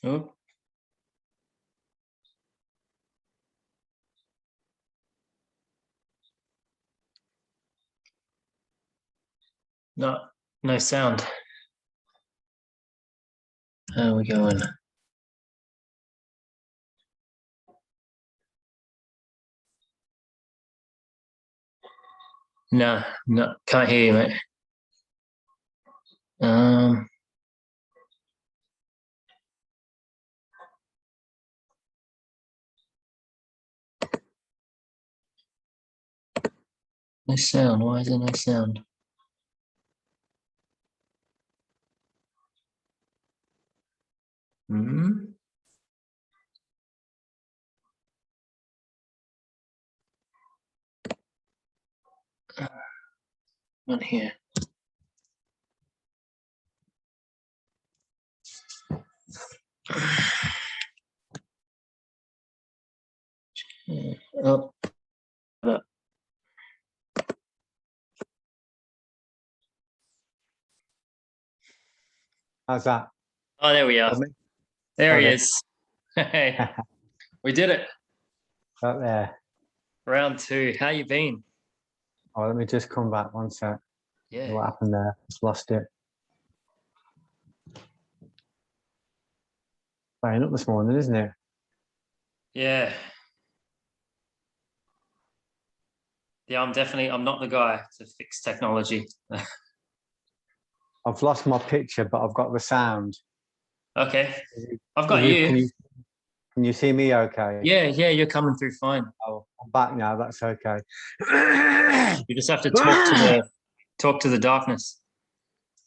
Oh, no, no sound. How are we going? No, no, can't hear you, mate. Um, no sound. Why is there no sound? Hmm. Not here. Oh, How's that? oh, there we are. There he is. Hey, we did it. Up there. Round 2. How you been? Oh, let me just come back one sec. Yeah. What happened there? Just lost it. Playing up this morning, isn't it? Yeah. Yeah, I'm not the guy to fix technology. I've lost my picture, but I've got the sound. Okay. I've got you. Can you see me okay? Yeah, you're coming through fine. Oh, I'm back now. That's okay. You just have to talk to the darkness.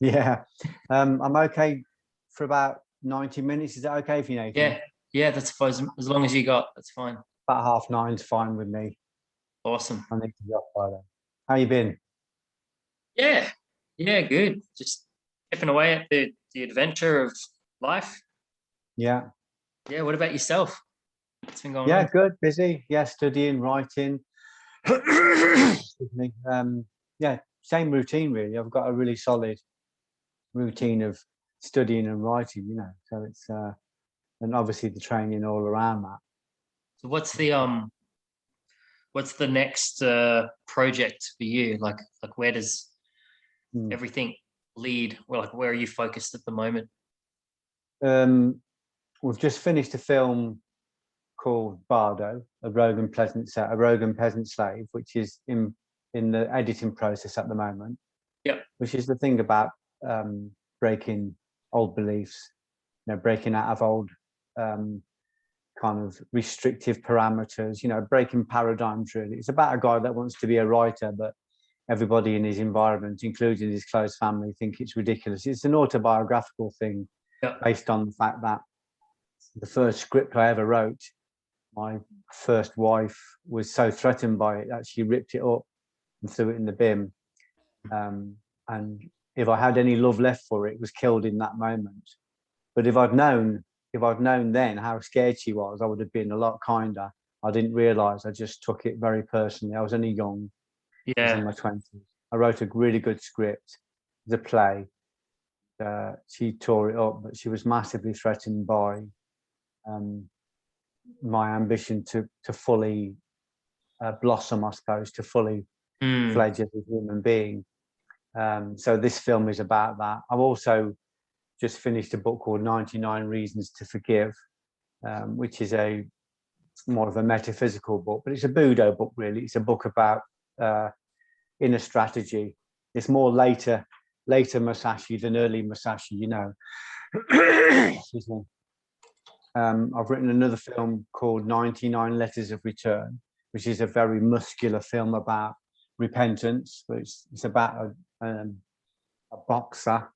Yeah. I'm okay for about 90 minutes. Is that okay for you, Nathan? Yeah, that's fine. As long as you got, that's fine. About 9:30's fine with me. Awesome. I need to be off by then. How you been? Yeah, good. Just chipping away at the adventure of life. Yeah. Yeah, what about yourself? What's been going Yeah, on? good. Busy. Yeah, studying, writing. Excuse me. Yeah, same routine really. I've got a really solid routine of studying and writing, so it's and obviously the training all around that. So what's the next project for you? Like where does everything lead? Well, like where are you focused at the moment? We've just finished a film called Bardo, a Rogan peasant slave, which is in the editing process at the moment. Yeah. Which is the thing about breaking old beliefs, breaking out of old kind of restrictive parameters, breaking paradigms really. It's about a guy that wants to be a writer, but everybody in his environment, including his close family, think it's ridiculous. It's an autobiographical thing based on the fact that the first script I ever wrote, my first wife was so threatened by it that she ripped it up and threw it in the bin. And if I had any love left for it, it was killed in that moment. But if I'd known then how scared she was, I would have been a lot kinder. I didn't realize. I just took it very personally. I was only young. Yeah. I was in my 20s. I wrote a really good script, the play. She tore it up, but she was massively threatened by my ambition to fully blossom, I suppose, to fully fledge as a human being. So this film is about that. I've also just finished a book called 99 Reasons to Forgive, which is more of a metaphysical book, but it's a Budo book, really. It's a book about inner strategy. It's more later Musashi than early Musashi, Excuse me. I've written another film called 99 Letters of Return, which is a very muscular film about repentance. But it's about a boxer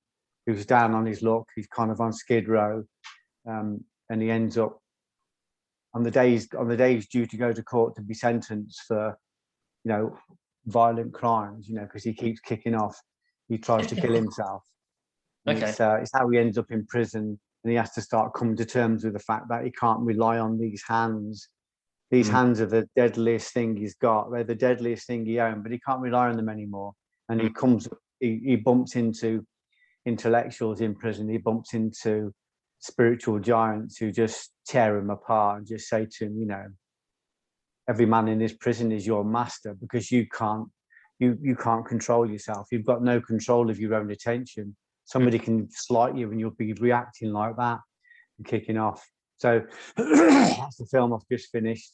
who's down on his luck. He's kind of on Skid Row, and he ends up on the days due to go to court to be sentenced for, violent crimes. Because he keeps kicking off. He tries to kill himself. Okay. It's how he ends up in prison, and he has to start coming to terms with the fact that he can't rely on these hands. These hands are the deadliest thing he's got. They're the deadliest thing he owns, but he can't rely on them anymore. And he bumps into intellectuals in prison. He bumps into spiritual giants who just tear him apart and just say to him, you know, every man in this prison is your master, because you can't control yourself. You've got no control of your own attention. Somebody can slight you and you'll be reacting like that and kicking off. So that's the film I've just finished.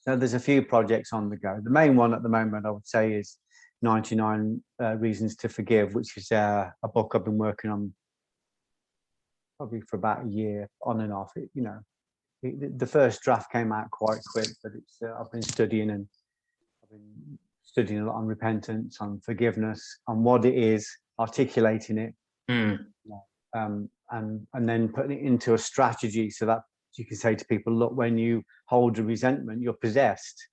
So there's a few projects on the go. The main one at the moment, I would say, is 99 Reasons to Forgive, which is a book I've been working on probably for about a year, on and off. You know, the first draft came out quite quick, but it's I've been studying a lot on repentance, on forgiveness, on what it is, articulating it, and then putting it into a strategy so that you can say to people, look, when you hold a resentment, you're possessed.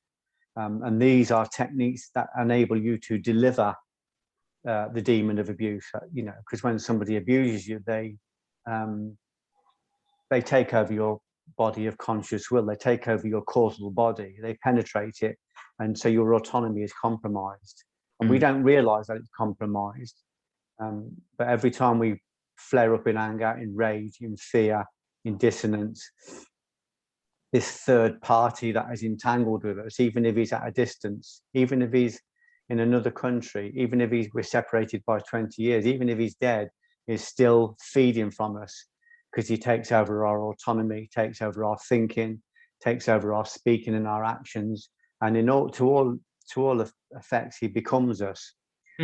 And these are techniques that enable you to deliver the demon of abuse. You know, because when somebody abuses you, they take over your body of conscious will. They take over your causal body. They penetrate it, and so your autonomy is compromised. And we don't realize that it's compromised. But every time we flare up in anger, in rage, in fear, in dissonance, this third party that is entangled with us, even if he's at a distance, even if he's in another country, even if we're separated by 20 years, even if he's dead, is still feeding from us, because he takes over our autonomy, takes over our thinking, takes over our speaking and our actions, and to all effects, he becomes us.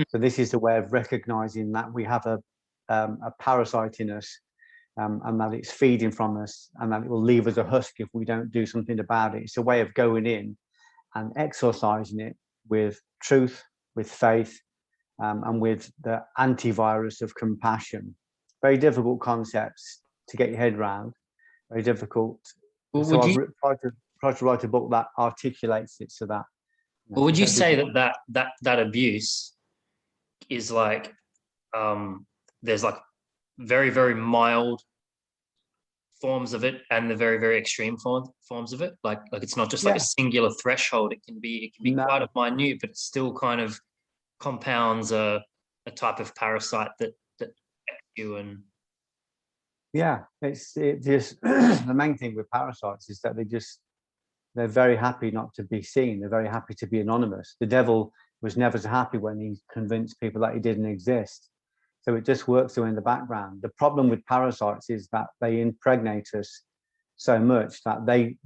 So this is a way of recognizing that we have a parasite in us, and that it's feeding from us, and that it will leave us a husk if we don't do something about it. It's a way of going in and exorcising it with truth, with faith, and with the antivirus of compassion. Very difficult concepts to get your head around. Very difficult. Well, so I've tried to write a book that articulates it so that. You know, well, would you say that abuse is like, there's like very, very mild forms of it and the very, very extreme forms of it? Like it's not just like a singular threshold. It can be quite minute, but it still kind of compounds a type of parasite that affects you. And it's just the main thing with parasites is that they're very happy not to be seen. They're very happy to be anonymous. The devil was never so happy when he convinced people that he didn't exist. So it just works through in the background. The problem with parasites is that they impregnate us so much that they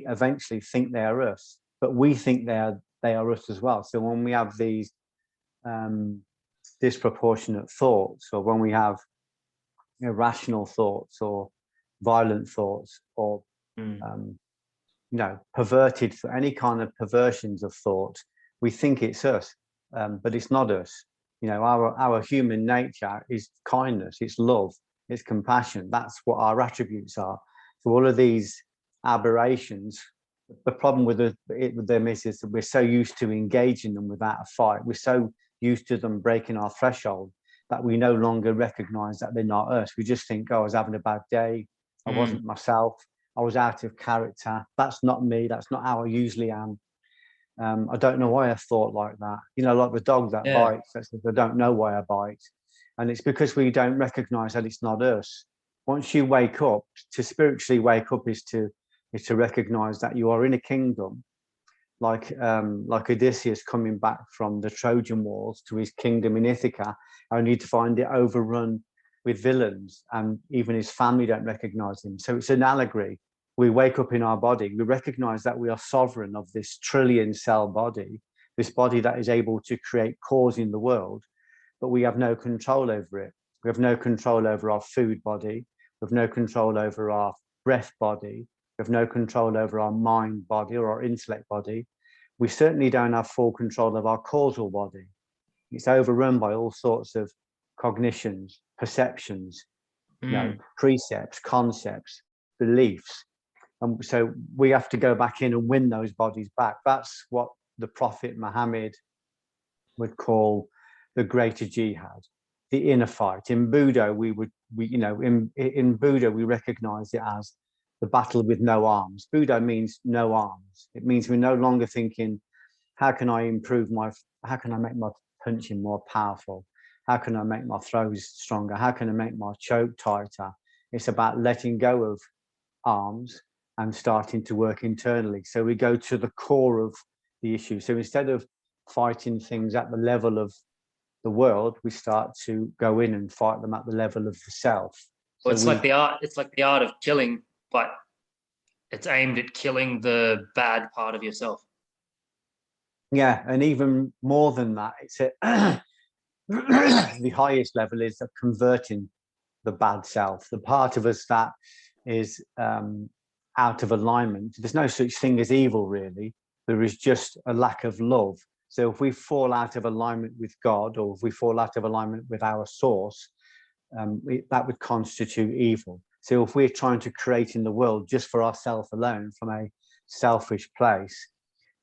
eventually think they are us, but we think they are us as well. So when we have these disproportionate thoughts, or when we have irrational thoughts or violent thoughts, or perverted, for any kind of perversions of thought, we think it's us, but it's not us. You know, our human nature is kindness, it's love, it's compassion. That's what our attributes are. So all of these aberrations, the problem with them is that we're so used to engaging them without a fight. We're so used to them breaking our threshold that we no longer recognize that they're not us. We just think, oh, I was having a bad day. I wasn't myself. I was out of character. That's not me. That's not how I usually am. I don't know why I thought like that. You know, like the dog that bites, that says, I don't know why I bite. And it's because we don't recognize that it's not us. Once you wake up, to spiritually wake up is to recognize that you are in a kingdom, like Odysseus coming back from the Trojan Wars to his kingdom in Ithaca, only to find it overrun with villains, and even his family don't recognize him. So it's an allegory. We wake up in our body, we recognize that we are sovereign of this trillion cell body, this body that is able to create cause in the world, but we have no control over it. We have no control over our food body. We have no control over our breath body. We have no control over our mind body or our intellect body. We certainly don't have full control of our causal body. It's overrun by all sorts of cognitions, perceptions, precepts, concepts, beliefs. And so we have to go back in and win those bodies back. That's what the Prophet Muhammad would call the greater jihad, the inner fight. In Buddha, in Buddha, we recognize it as the battle with no arms. Buddha means no arms. It means we're no longer thinking, how can I make my punching more powerful? How can I make my throws stronger? How can I make my choke tighter? It's about letting go of arms and starting to work internally. So we go to the core of the issue. So instead of fighting things at the level of the world, we start to go in and fight them at the level of the self. Well, it's like the art. It's like the art of killing, but it's aimed at killing the bad part of yourself. Yeah, and even more than that, it's the highest level is of converting the bad self, the part of us that is out of alignment. There's no such thing as evil, really. There is just a lack of love. So if we fall out of alignment with God, or if we fall out of alignment with our source, that would constitute evil. So if we're trying to create in the world just for ourselves alone from a selfish place,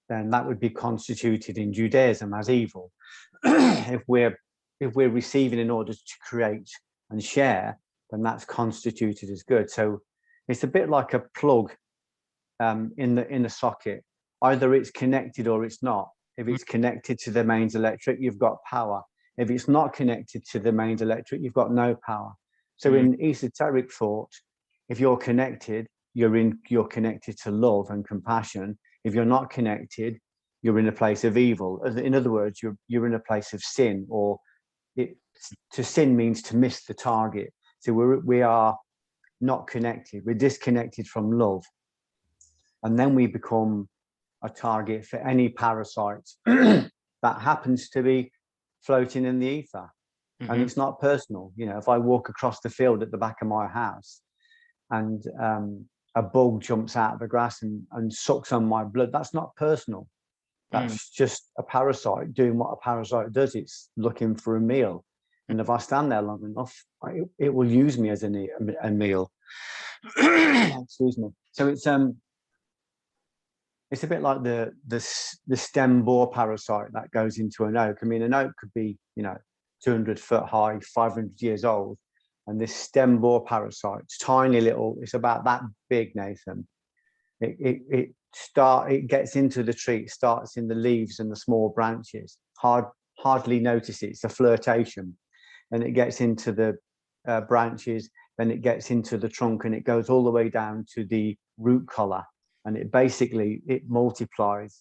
then that would be constituted in Judaism as evil. If we're receiving in order to create and share, then that's constituted as good. So it's a bit like a plug in the socket. Either it's connected or it's not. If it's connected to the mains electric, you've got power. If it's not connected to the mains electric, you've got no power. So in esoteric thought, if you're connected, you're connected to love and compassion. If you're not connected, you're in a place of evil. In other words, you're in a place of sin, or to sin means to miss the target. So we are not connected. We're disconnected from love, and then we become a target for any parasite that happens to be floating in the ether. And it's not personal. You know, if I walk across the field at the back of my house and a bug jumps out of the grass and sucks on my blood, that's not personal. That's just a parasite doing what a parasite does. It's looking for a meal. And if I stand there long enough, it will use me as a meal. Excuse me. So it's a bit like the stem borer parasite that goes into an oak. I mean, an oak could be, 200 foot high, 500 years old. And this stem borer parasite, tiny little, it's about that big, Nathan. It gets into the tree, it starts in the leaves and the small branches. Hardly notice it. It's a flirtation. And it gets into the branches, then it gets into the trunk, and it goes all the way down to the root collar. And it multiplies,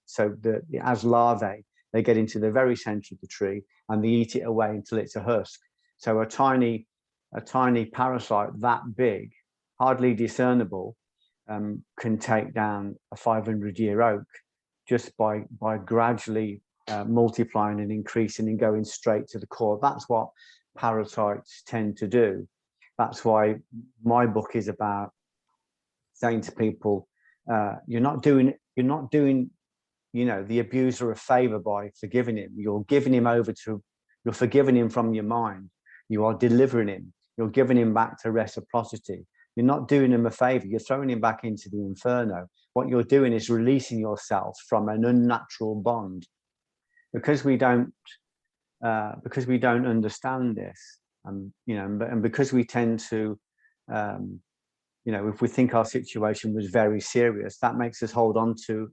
so as larvae, they get into the very center of the tree and they eat it away until it's a husk. So a tiny parasite that big, hardly discernible, can take down a 500-year oak just by gradually multiplying and increasing and going straight to the core. That's what parasites tend to do. That's why my book is about saying to people, you're not doing the abuser a favor by forgiving him. You're forgiving him from your mind. You are delivering him. You're giving him back to reciprocity. You're not doing him a favor. You're throwing him back into the inferno. What you're doing is releasing yourself from an unnatural bond. Because we don't understand this, and because we tend to, if we think our situation was very serious, that makes us hold on to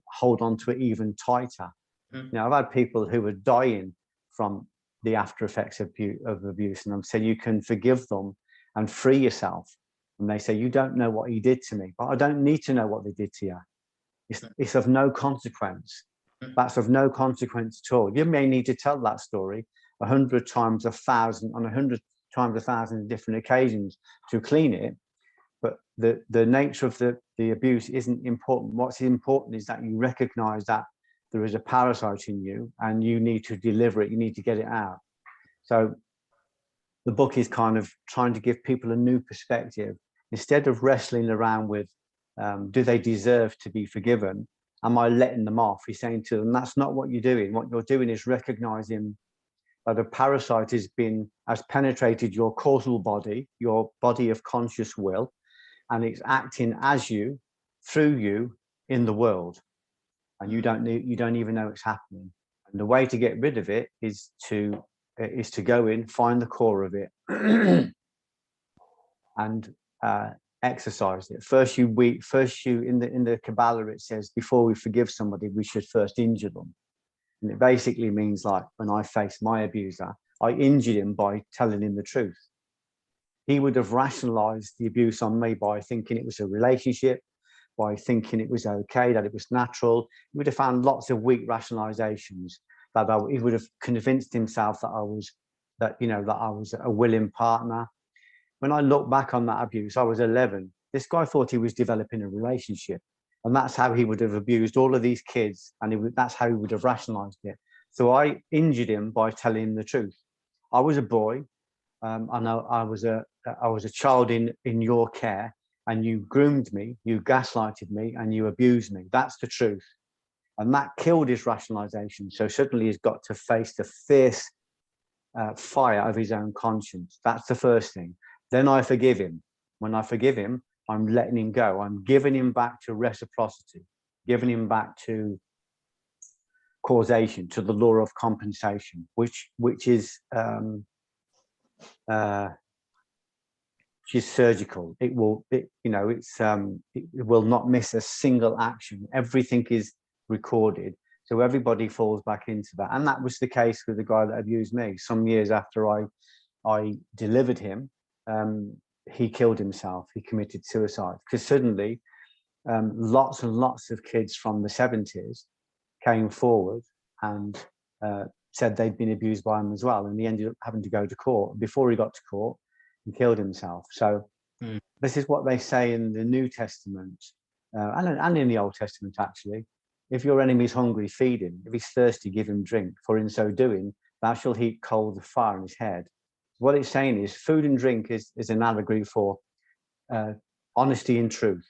it even tighter. I've had people who are dying from the after effects of abuse, and I'm saying you can forgive them and free yourself. And they say, you don't know what he did to me, but I don't need to know what they did to you. It's of no consequence. That's of no consequence at all. You may need to tell that story 100 times 1,000 on 100 times 1,000 different occasions to clean it. But the nature of the abuse isn't important. What's important is that you recognize that there is a parasite in you and you need to deliver it. You need to get it out. So the book is kind of trying to give people a new perspective. Instead of wrestling around with, do they deserve to be forgiven? Am I letting them off? He's saying to them, that's not what you're doing. What you're doing is recognizing that a parasite has penetrated your causal body, your body of conscious will, and it's acting as you, through you, in the world. And you don't even know it's happening. And the way to get rid of it is to go in, find the core of it, and exercise it. First, in the Kabbalah it says before we forgive somebody, we should first injure them. And it basically means, like, when I faced my abuser, I injured him by telling him the truth. he would have rationalized the abuse on me by thinking it was a relationship, by thinking it was okay, that it was natural. He would have found lots of weak rationalizations that he would have convinced himself that I was a willing partner. When I look back on that abuse, I was 11. This guy thought he was developing a relationship, and that's how he would have abused all of these kids, and that's how he would have rationalized it. So I injured him by telling him the truth. I was a boy. I was a child in your care, and you groomed me, you gaslighted me, and you abused me. That's the truth. And that killed his rationalization. So suddenly he's got to face the fierce fire of his own conscience. That's the first thing. Then I forgive him. When I forgive him, I'm letting him go. I'm giving him back to reciprocity, giving him back to causation, to the law of compensation, which is surgical. It will not miss a single action. Everything is recorded, so everybody falls back into that. And that was the case with the guy that abused me. Some years after I delivered him, he killed himself. He committed suicide because suddenly lots and lots of kids from the 70s came forward and said they'd been abused by him as well, and he ended up having to go to court. Before he got to court, he killed himself. So this is what they say in the New Testament and in the Old Testament, actually. If your enemy is hungry, feed him. If he's thirsty, give him drink. For in so doing, thou shalt heap coals of fire on his head. What it's saying is food and drink is an allegory for honesty and truth.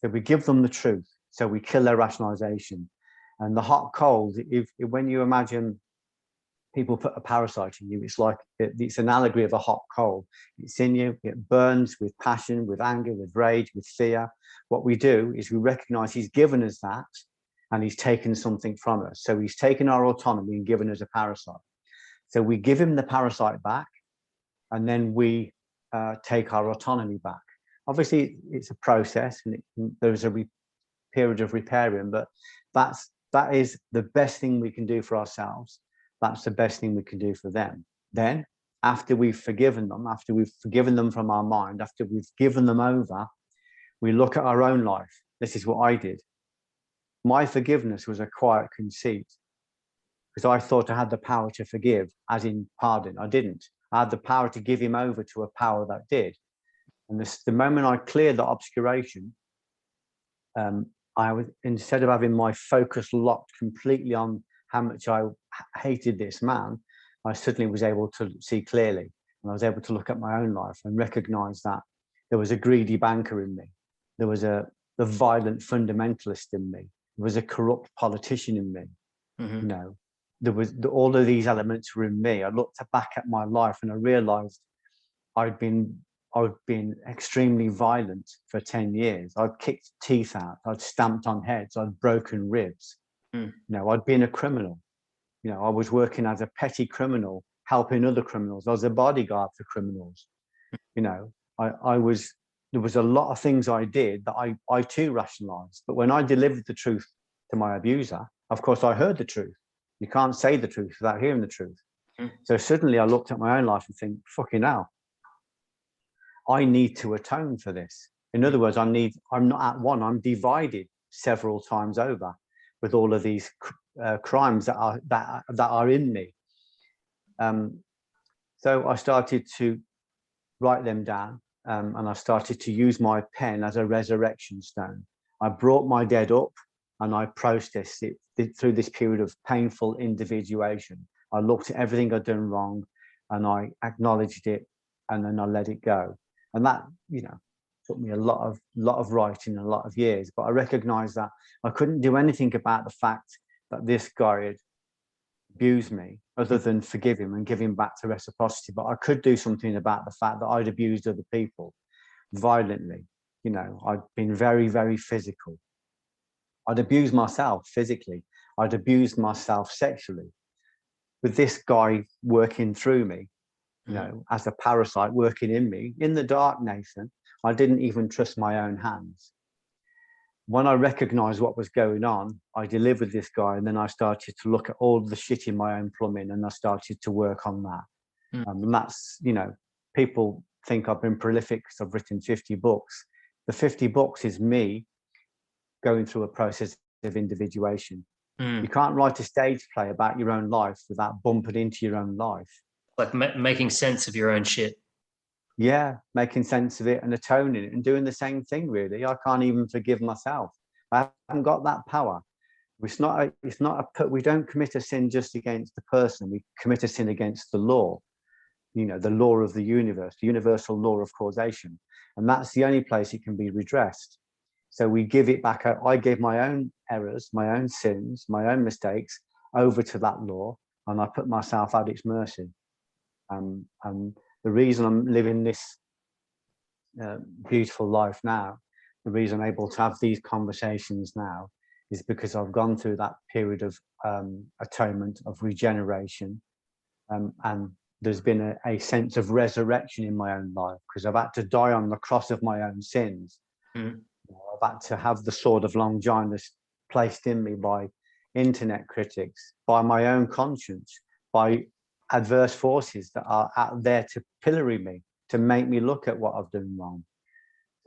So we give them the truth, so we kill their rationalization. And the hot coals, when you imagine people put a parasite in you, it's an allegory of a hot coal. It's in you, it burns with passion, with anger, with rage, with fear. What we do is we recognize he's given us that, and he's taken something from us. So he's taken our autonomy and given us a parasite. So we give him the parasite back, and then we take our autonomy back. Obviously, it's a process, and there's a period of repairing, but that is the best thing we can do for ourselves. That's the best thing we can do for them. Then, after we've forgiven them from our mind, after we've given them over, we look at our own life. This is what I did. My forgiveness was a quiet conceit, because I thought I had the power to forgive, as in pardon. I didn't. I had the power to give him over to a power that did. And the moment I cleared that obscuration, instead of having my focus locked completely on how much I hated this man, I suddenly was able to see clearly. And I was able to look at my own life and recognize that there was a greedy banker in me. There was the violent fundamentalist in me. There was a corrupt politician in me. Mm-hmm. There was all of these elements were in me. I looked back at my life and I realized I'd been extremely violent for 10 years. I'd kicked teeth out. I'd stamped on heads. I'd broken ribs. I'd been a criminal. I was working as a petty criminal, helping other criminals. I was a bodyguard for criminals. There was a lot of things I did that I too rationalized. But when I delivered the truth to my abuser, of course, I heard the truth. You can't say the truth without hearing the truth. So suddenly I looked at my own life and think, fucking hell, I need to atone for this. In other words, I'm not at one, I'm divided several times over with all of these crimes that are in me. So I started to write them down, and I started to use my pen as a resurrection stone. I brought my dead up and I processed it through this period of painful individuation. I looked at everything I'd done wrong and I acknowledged it, and then I let it go. And that, took me a lot of writing and a lot of years, but I recognized that I couldn't do anything about the fact that this guy had abused me other than forgive him and give him back to reciprocity. But I could do something about the fact that I'd abused other people violently. I'd been very, very physical. I'd abused myself physically. I'd abused myself sexually. With this guy working through me, as a parasite working in me, in the dark, Nathan, I didn't even trust my own hands. When I recognized what was going on, I delivered this guy, and then I started to look at all the shit in my own plumbing, and I started to work on that. And that's, people think I've been prolific because I've written 50 books. The 50 books is me going through a process of individuation. You can't write a stage play about your own life without bumping into your own life. Like making sense of your own shit. Yeah, making sense of it and atoning it and doing the same thing, really. I can't even forgive myself. I haven't got that power. We don't commit a sin just against the person. We commit a sin against the law, the law of the universe, the universal law of causation. And that's the only place it can be redressed. So we give it back. I gave my own errors, my own sins, my own mistakes over to that law, and I put myself at its mercy. And the reason I'm living this beautiful life now, the reason I'm able to have these conversations now, is because I've gone through that period of atonement, of regeneration, and there's been a sense of resurrection in my own life, because I've had to die on the cross of my own sins. I've had to have the sword of Longinus placed in me by internet critics, by my own conscience, by adverse forces that are out there to pillory me, to make me look at what I've done wrong.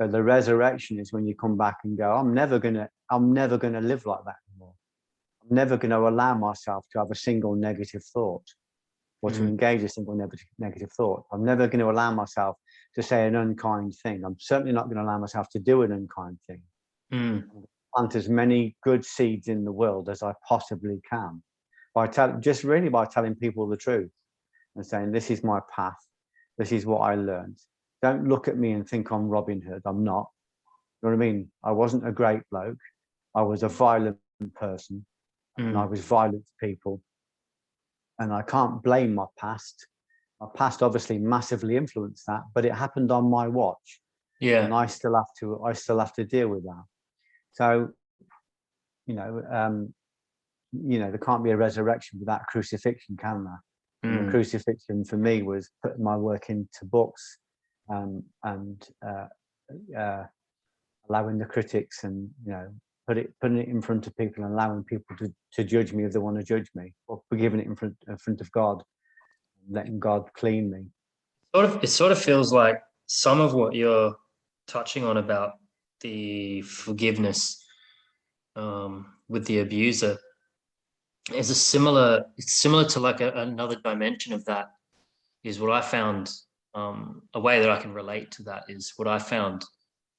So the resurrection is when you come back and go, I'm never gonna live like that anymore. I'm never going to allow myself to have a single negative thought, or to engage a single negative thought. I'm never going to allow myself to say an unkind thing. I'm certainly not going to allow myself to do an unkind thing. Plant as many good seeds in the world as I possibly can by telling people the truth and saying, this is my path. This is what I learned. Don't look at me and think I'm Robin Hood. I'm not. You know what I mean? I wasn't a great bloke. I was a violent person, and I was violent to people. And I can't blame my past. My past obviously massively influenced that, but it happened on my watch. Yeah. And I still have to deal with that. So, there can't be a resurrection without crucifixion, can there? And the crucifixion for me was putting my work into books, and allowing the critics and putting it in front of people and allowing people to judge me if they want to judge me, or forgiving it in front of God, and letting God clean me. It sort of feels like some of what you're touching on about the forgiveness with the abuser is it's similar to like another dimension of that is what I found. A way that I can relate to that is what I found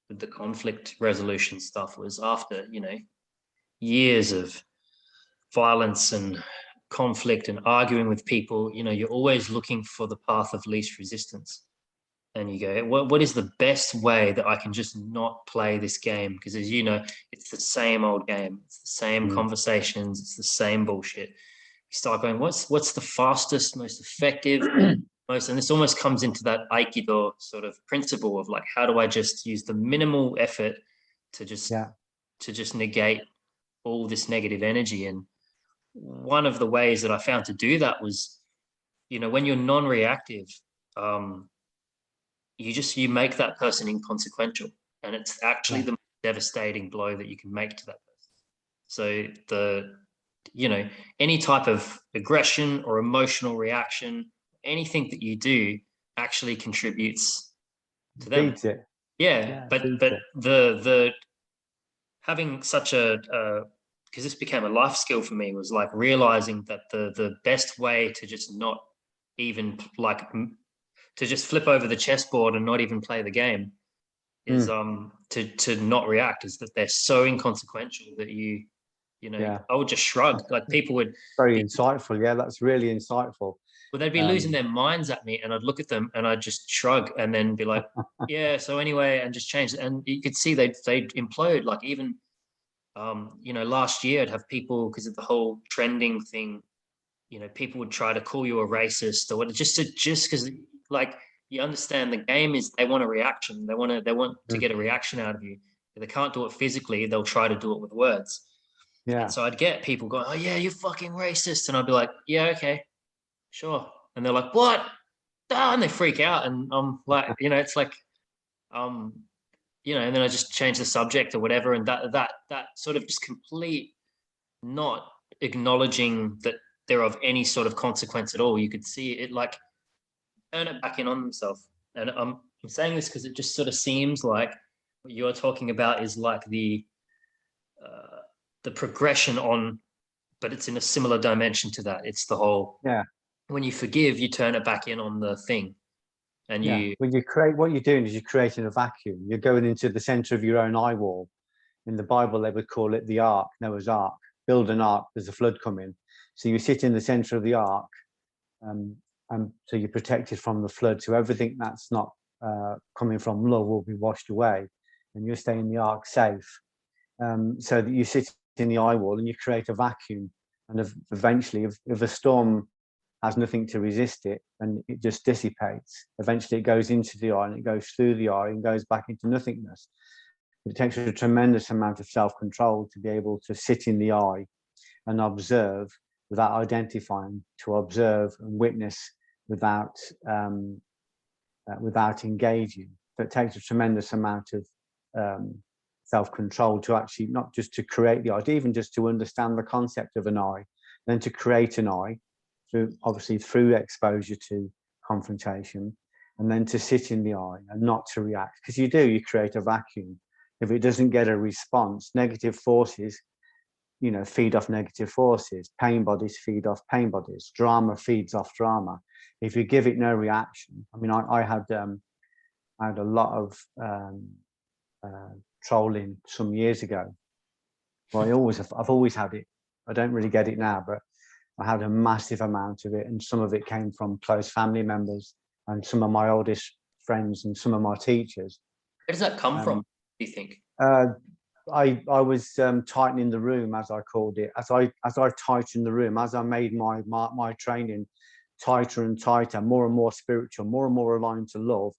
with the conflict resolution stuff was after, years of violence and conflict and arguing with people, you're always looking for the path of least resistance. And you go, what is the best way that I can just not play this game? Because as you know, it's the same old game. It's the same conversations. It's the same bullshit. You start going, what's the fastest, most effective, and this almost comes into that Aikido sort of principle of like, how do I just use the minimal effort to just negate all this negative energy? And one of the ways that I found to do that was, when you're non-reactive, you make that person inconsequential, and it's actually the most devastating blow that you can make to that person. So any type of aggression or emotional reaction, anything that you do actually contributes to them. Feeds it. But the having such because this became a life skill for me, was like realizing that the best way to just not even to just flip over the chessboard and not even play the game is to not react, is that they're so inconsequential that I would just shrug. Like people would insightful. Yeah, that's really insightful. Well, they'd be losing their minds at me, and I'd look at them and I'd just shrug and then be like, yeah, so anyway, and just change it. And you could see they'd implode. Like even last year I'd have people, because of the whole trending thing, people would try to call you a racist or what, just because like you understand the game is they want a reaction. They want to get a reaction out of you. If they can't do it physically, they'll try to do it with words. Yeah. And so I'd get people going, oh yeah, you're fucking racist. And I'd be like, yeah, okay, sure. And they're like, what? And they freak out. And I'm like, it's like, and then I just change the subject or whatever. And that sort of just complete not acknowledging that they're of any sort of consequence at all. You could see it like turn it back in on themselves. And I'm saying this because it just sort of seems like what you're talking about is like the progression on, but it's in a similar dimension to that. It's the whole, Yeah. when you forgive, you turn it back in on the thing, and Yeah. you When you create, what you're doing is you're creating a vacuum. You're going into the center of your own eye wall. In the Bible, they would call it the ark, Noah's ark. Build an ark, there's a flood coming. So you sit in the center of the ark, and so you're protected from the flood. So everything that's not coming from love will be washed away, and you stay in the ark safe. So that you sit in the eye wall and you create a vacuum. And eventually, if a storm has nothing to resist it, and it just dissipates, eventually it goes into the eye and it goes through the eye and goes back into nothingness. It takes a tremendous amount of self-control to be able to sit in the eye and observe without identifying, to observe and witness without engaging. So it takes a tremendous amount of self-control to actually, not just to create the eye, even just to understand the concept of an eye, then to create an eye through exposure to confrontation, and then to sit in the eye and not to react, because you create a vacuum. If it doesn't get a response, negative forces, feed off negative forces. Pain bodies feed off pain bodies. Drama feeds off drama. If you give it no reaction, I mean, I had a lot of trolling some years ago. Well, I've always had it. I don't really get it now, but I had a massive amount of it, and some of it came from close family members and some of my oldest friends and some of my teachers. where does that come from, do you think? I was tightening the room, as I called it. As I tightened the room, as I made my training tighter and tighter, more and more spiritual, more and more aligned to love,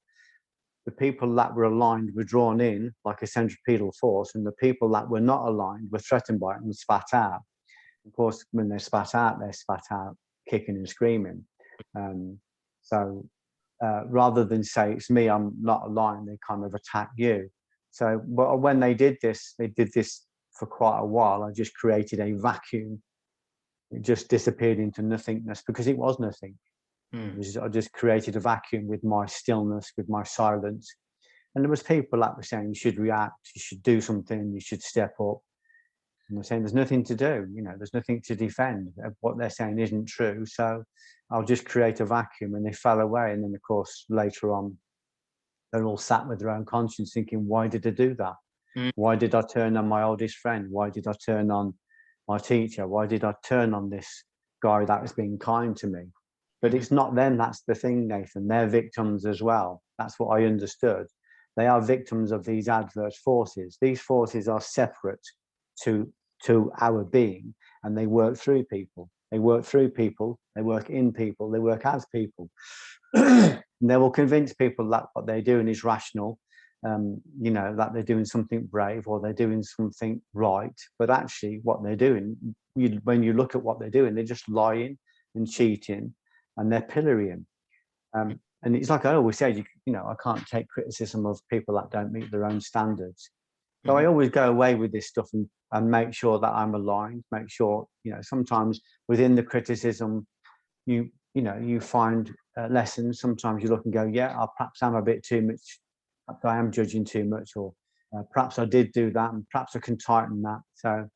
the people that were aligned were drawn in like a centripetal force, and the people that were not aligned were threatened by it and spat out. Of course, when they're spat out kicking and screaming. So rather than say it's me, I'm not aligned, they kind of attack you. So when they did this for quite a while. I just created a vacuum. It just disappeared into nothingness, because it was nothing. I just created a vacuum with my stillness, with my silence. And there was people that were saying you should react, you should do something, you should step up. And they're saying there's nothing to do, there's nothing to defend. What they're saying isn't true. So I'll just create a vacuum, and they fell away. And then, of course, later on, they're all sat with their own conscience thinking, why did I do that? Why did I turn on my oldest friend? Why did I turn on my teacher? Why did I turn on this guy that was being kind to me? But it's not them. That's the thing, Nathan. They're victims as well. That's what I understood. They are victims of these adverse forces. These forces are separate to our being, and they work through people. They work through people. They work in people. They work as people. And they will convince people that what they're doing is rational, that they're doing something brave or they're doing something right. But actually, what they're doing, when you look at what they're doing, they're just lying and cheating, and they're pillorying. And it's like I always say, I can't take criticism of people that don't meet their own standards. So I always go away with this stuff and make sure that I'm aligned, make sure, sometimes within the criticism, you find lessons. Sometimes you look and go, yeah, perhaps I'm a bit too much, perhaps I am judging too much, or perhaps I did do that, and perhaps I can tighten that. So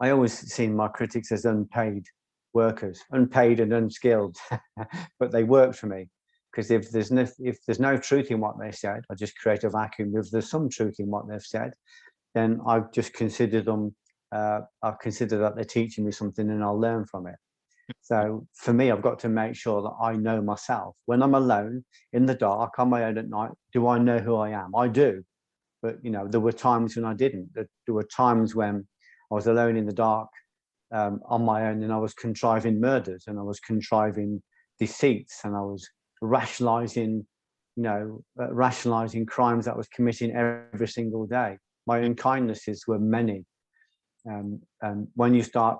I always see my critics as unpaid workers, unpaid and unskilled, but they work for me. Because if there's no truth in what they said, I just create a vacuum. If there's some truth in what they've said, then I just consider them. I consider that they're teaching me something, and I'll learn from it. So for me, I've got to make sure that I know myself. When I'm alone in the dark on my own at night, do I know who I am? I do. But there were times when I didn't. There were times when I was alone in the dark on my own, and I was contriving murders, and I was contriving deceits, and I was rationalizing crimes that I was committing every single day. My unkindnesses were many. And when you start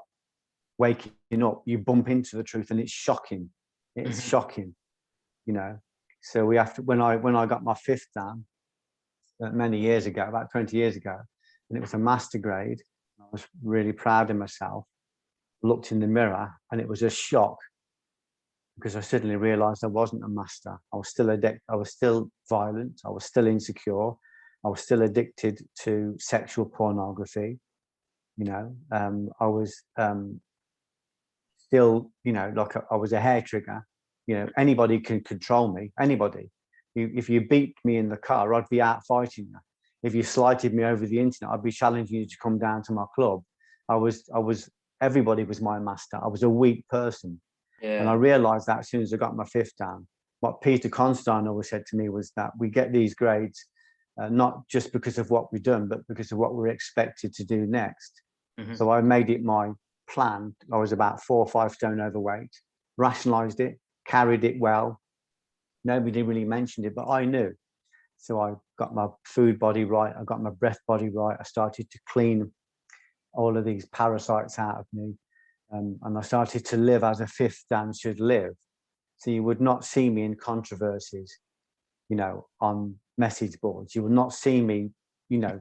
waking up, you bump into the truth, and it's shocking. It's shocking, So we have to. When I got my fifth dan many years ago, about 20 years ago, and it was a master grade, I was really proud of myself. Looked in the mirror, and it was a shock because I suddenly realized I wasn't a master. I was still addicted. I was still violent. I was still insecure. I was still addicted to sexual pornography. I was still, like I was a hair trigger. Anybody can control me. Anybody. If you beat me in the car, I'd be out fighting you. If you slighted me over the internet, I'd be challenging you to come down to my club. Everybody was my master. I was a weak person. Yeah. And I realized that as soon as I got my fifth down. What Peter Constein always said to me was that we get these grades not just because of what we've done, but because of what we're expected to do next. Mm-hmm. So I made it my plan. I was about 4 or 5 stone overweight, rationalized it, carried it well. Nobody really mentioned it, but I knew. So I got my food body right. I got my breath body right. I started to clean all of these parasites out of me. And I started to live as a fifth Dan should live. So you would not see me in controversies, on message boards. You would not see me,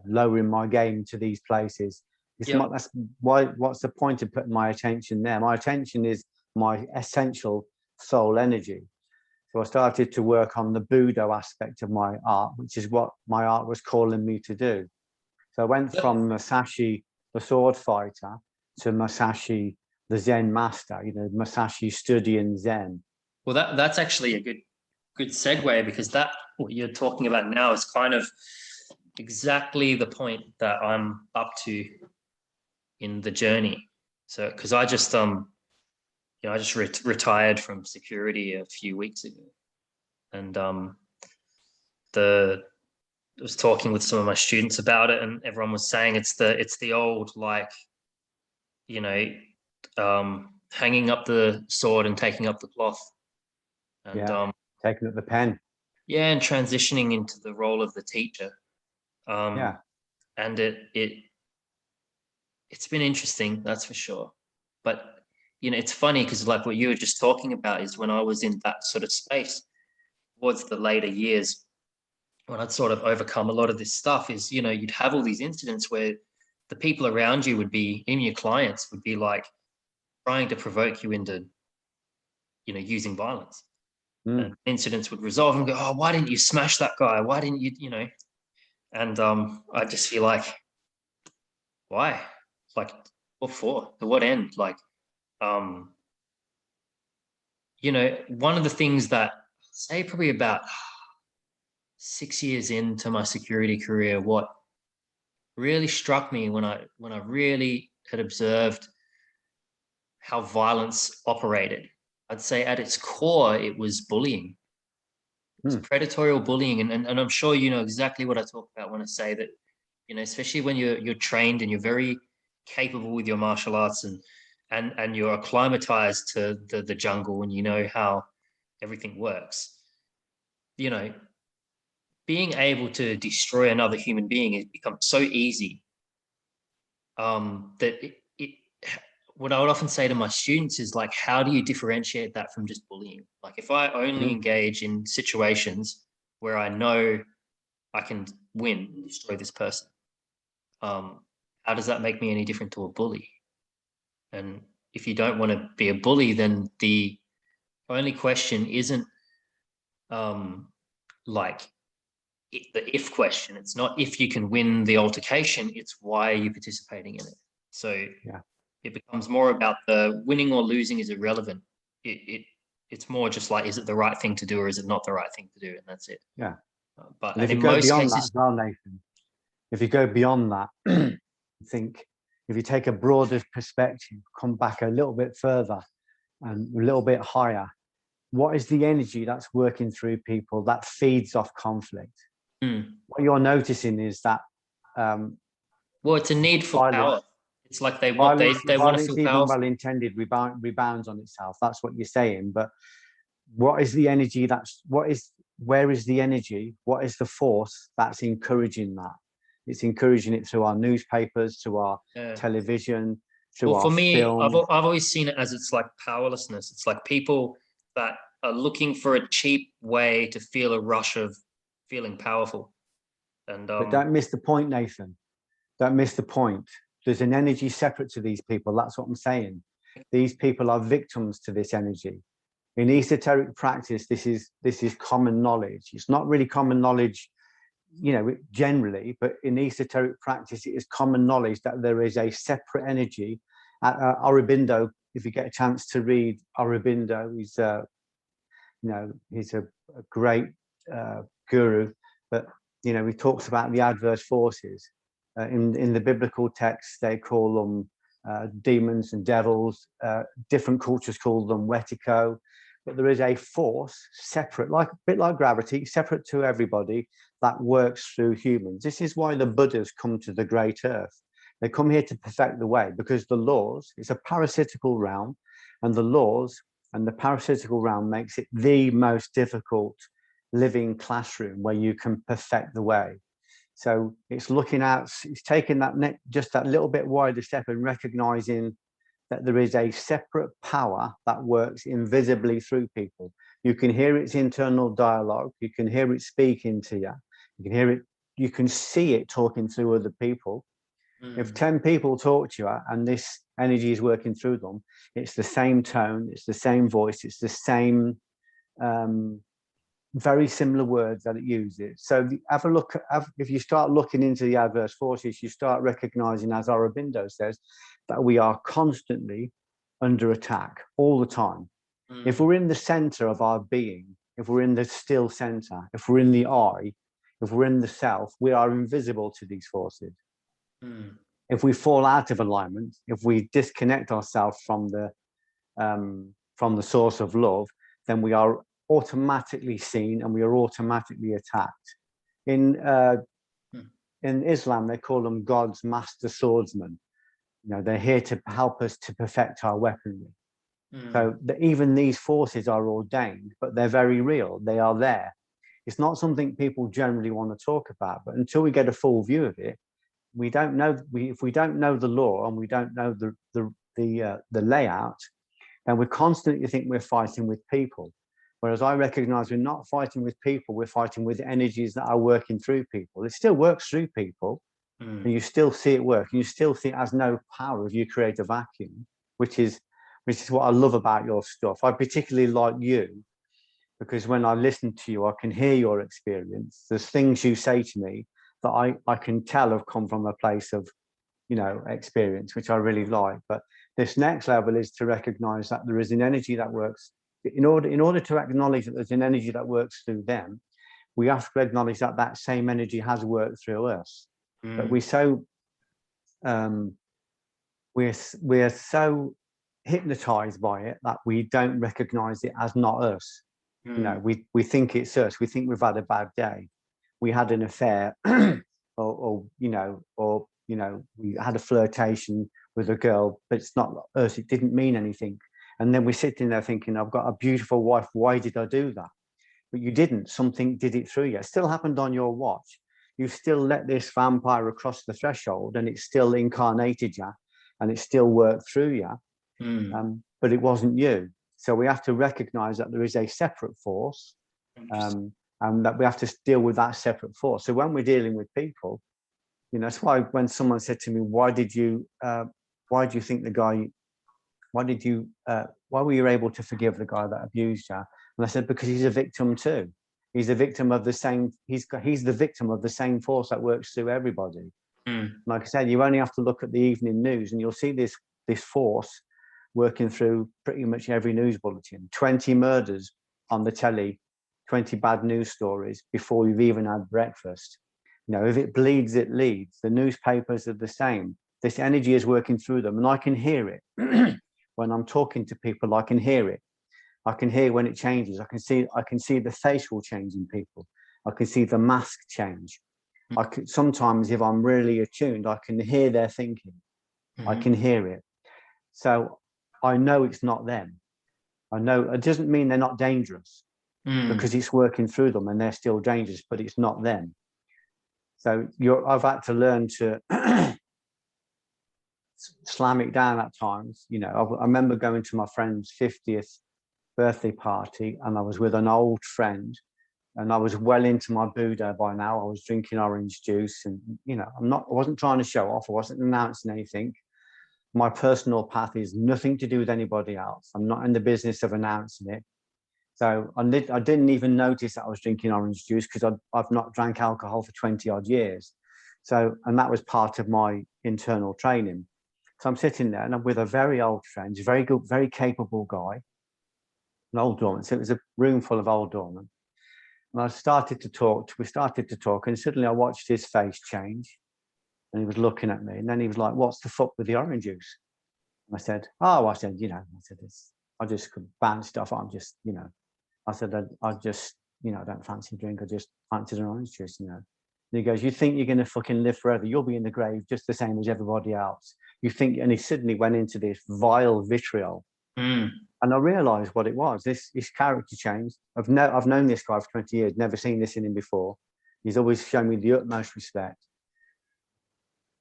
lowering my game to these places. That's why. What's the point of putting my attention there? My attention is my essential soul energy. So I started to work on the Budo aspect of my art, which is what my art was calling me to do. So I went from Masashi, the sword fighter, to Masashi, the Zen master, Masashi studying Zen. Well, that's actually a good segue, because what you're talking about now is kind of exactly the point that I'm up to in the journey. So, because I just retired from security a few weeks ago, and I was talking with some of my students about it, and everyone was saying it's the old, like, hanging up the sword and taking up the cloth, and taking up the pen. Yeah, and transitioning into the role of the teacher. And it's been interesting, that's for sure. But it's funny, because like what you were just talking about is when I was in that sort of space towards the later years, when I'd sort of overcome a lot of this stuff, is you'd have all these incidents where the people around you would be, even your clients would be like trying to provoke you into using violence. And incidents would resolve and go, oh, why didn't you smash that guy? Why didn't you, and I just feel like, why? Like, what for? To what end? Like, one of the things that, say, probably about 6 years into my security career, what really struck me when I really had observed how violence operated, I'd say at its core, it was bullying. It's predatory bullying. And I'm sure you know exactly what I talk about when I say that, especially when you're trained and you're very capable with your martial arts, and you're acclimatized to the jungle, and you know how everything works. Being able to destroy another human being has become so easy, that what I would often say to my students is, like, how do you differentiate that from just bullying? Like, if I only engage in situations where I know I can win and destroy this person, how does that make me any different to a bully? And if you don't want to be a bully, then the only question isn't like the if question. It's not if you can win the altercation, it's why are you participating in it. So it becomes more about the winning or losing is irrelevant. It's more just like, is it the right thing to do or is it not the right thing to do? And that's it. But if you go beyond that as well, Nathan, if you go beyond that, I think if you take a broader perspective, come back a little bit further and a little bit higher, what is the energy that's working through people that feeds off conflict? What you're noticing is that well, it's a need for power. It's like they want to feel powerful. Even well-intended rebounds on itself. That's what you're saying. But what is the energy where is the energy? What is the force that's encouraging that? It's encouraging it through our newspapers, to our television, to our film. I've always seen it as, it's like powerlessness. It's like people that are looking for a cheap way to feel a rush of feeling powerful. And but don't miss the point, Nathan. Don't miss the point. There's an energy separate to these people. That's what I'm saying. These people are victims to this energy. In esoteric practice, this is common knowledge. It's not really common knowledge, generally, but in esoteric practice, it is common knowledge that there is a separate energy. Aurobindo, if you get a chance to read Aurobindo, he's a great guru, but he talks about the adverse forces. In the biblical texts, they call them demons and devils. Different cultures call them wetiko. But there is a force separate, a bit like gravity, separate to everybody, that works through humans. This is why the Buddhas come to the great earth. They come here to perfect the way, because the laws, it's a parasitical realm, and the laws and the parasitical realm makes it the most difficult living classroom where you can perfect the way. So it's looking out, it's taking just that little bit wider step and recognizing that there is a separate power that works invisibly through people. You can hear its internal dialogue. You can hear it speaking to you. You can hear it. You can see it talking through other people. If 10 people talk to you and this energy is working through them, it's the same tone, it's the same voice, it's the same very similar words that it uses. So have a look. If you start looking into the adverse forces, you start recognizing, as Aurobindo says, that we are constantly under attack all the time. If we're in the center of our being, if we're in the still center, if we're in the I, if we're in the self, we are invisible to these forces. If we fall out of alignment, if we disconnect ourselves from the source of love, then we are automatically seen and we are automatically attacked. In Islam, they call them God's master swordsmen. They're here to help us to perfect our weaponry. So even these forces are ordained, but they're very real. They are there. It's not something people generally want to talk about, but until we get a full view of it, we don't know. If we don't know the law and we don't know the layout, then we constantly think we're fighting with people. Whereas I recognize we're not fighting with people, we're fighting with energies that are working through people. It still works through people, and you still see it work, and you still see it has no power if you create a vacuum, which is what I love about your stuff. I particularly like you, because when I listen to you, I can hear your experience. There's things you say to me that I can tell have come from a place of, experience, which I really like. But this next level is to recognize that there is an energy that works. In order to acknowledge that there's an energy that works through them, we have to acknowledge that that same energy has worked through us. But we're so hypnotized by it that we don't recognize it as not us. We think it's us. We think we've had a bad day. We had an affair, or we had a flirtation with a girl, but it's not us. It didn't mean anything. And then we're sitting there thinking, I've got a beautiful wife. Why did I do that? But you didn't. Something did it through you. It still happened on your watch. You still let this vampire across the threshold, and it still incarnated you, and it still worked through you. But it wasn't you. So we have to recognize that there is a separate force, and that we have to deal with that separate force. So when we're dealing with people, that's why when someone said to me, why do you think the guy, why were you able to forgive the guy that abused you? And I said, because he's a victim too. He's a victim of the same, he's the victim of the same force that works through everybody. Like I said, you only have to look at the evening news and you'll see this force working through pretty much every news bulletin. 20 murders on the telly, 20 bad news stories before you've even had breakfast. If it bleeds, it leads. The newspapers are the same. This energy is working through them, and I can hear it. When I'm talking to people, I can hear it. I can hear when it changes. I can see the facial change in people. I can see the mask change. Sometimes if I'm really attuned, I can hear their thinking. I can hear it. So I know it's not them. I know it doesn't mean they're not dangerous, because it's working through them and they're still dangerous, but it's not them. So I've had to learn to slam it down at times. I remember going to my friend's 50th birthday party, and I was with an old friend, and I was well into my Buddha by now. I was drinking orange juice, and I wasn't trying to show off. I wasn't announcing anything. My personal path is nothing to do with anybody else. I'm not in the business of announcing it. So I didn't even notice that I was drinking orange juice because I've not drank alcohol for 20 odd years. So, and that was part of my internal training. So I'm sitting there and I'm with a very old friend, he's a very good, very capable guy, an old doorman. So it was a room full of old doormen. And we started to talk, and suddenly I watched his face change and he was looking at me. And then he was like, "What's the fuck with the orange juice?" And I said, I just could bounce stuff. I'm just, I said, I just, I don't fancy a drink. I just fancied an orange juice, And he goes, "You think you're going to fucking live forever? You'll be in the grave just the same as everybody else. You think," and he suddenly went into this vile vitriol. And I realized what it was. This character changed. I've known this guy for 20 years, never seen this in him before. He's always shown me the utmost respect.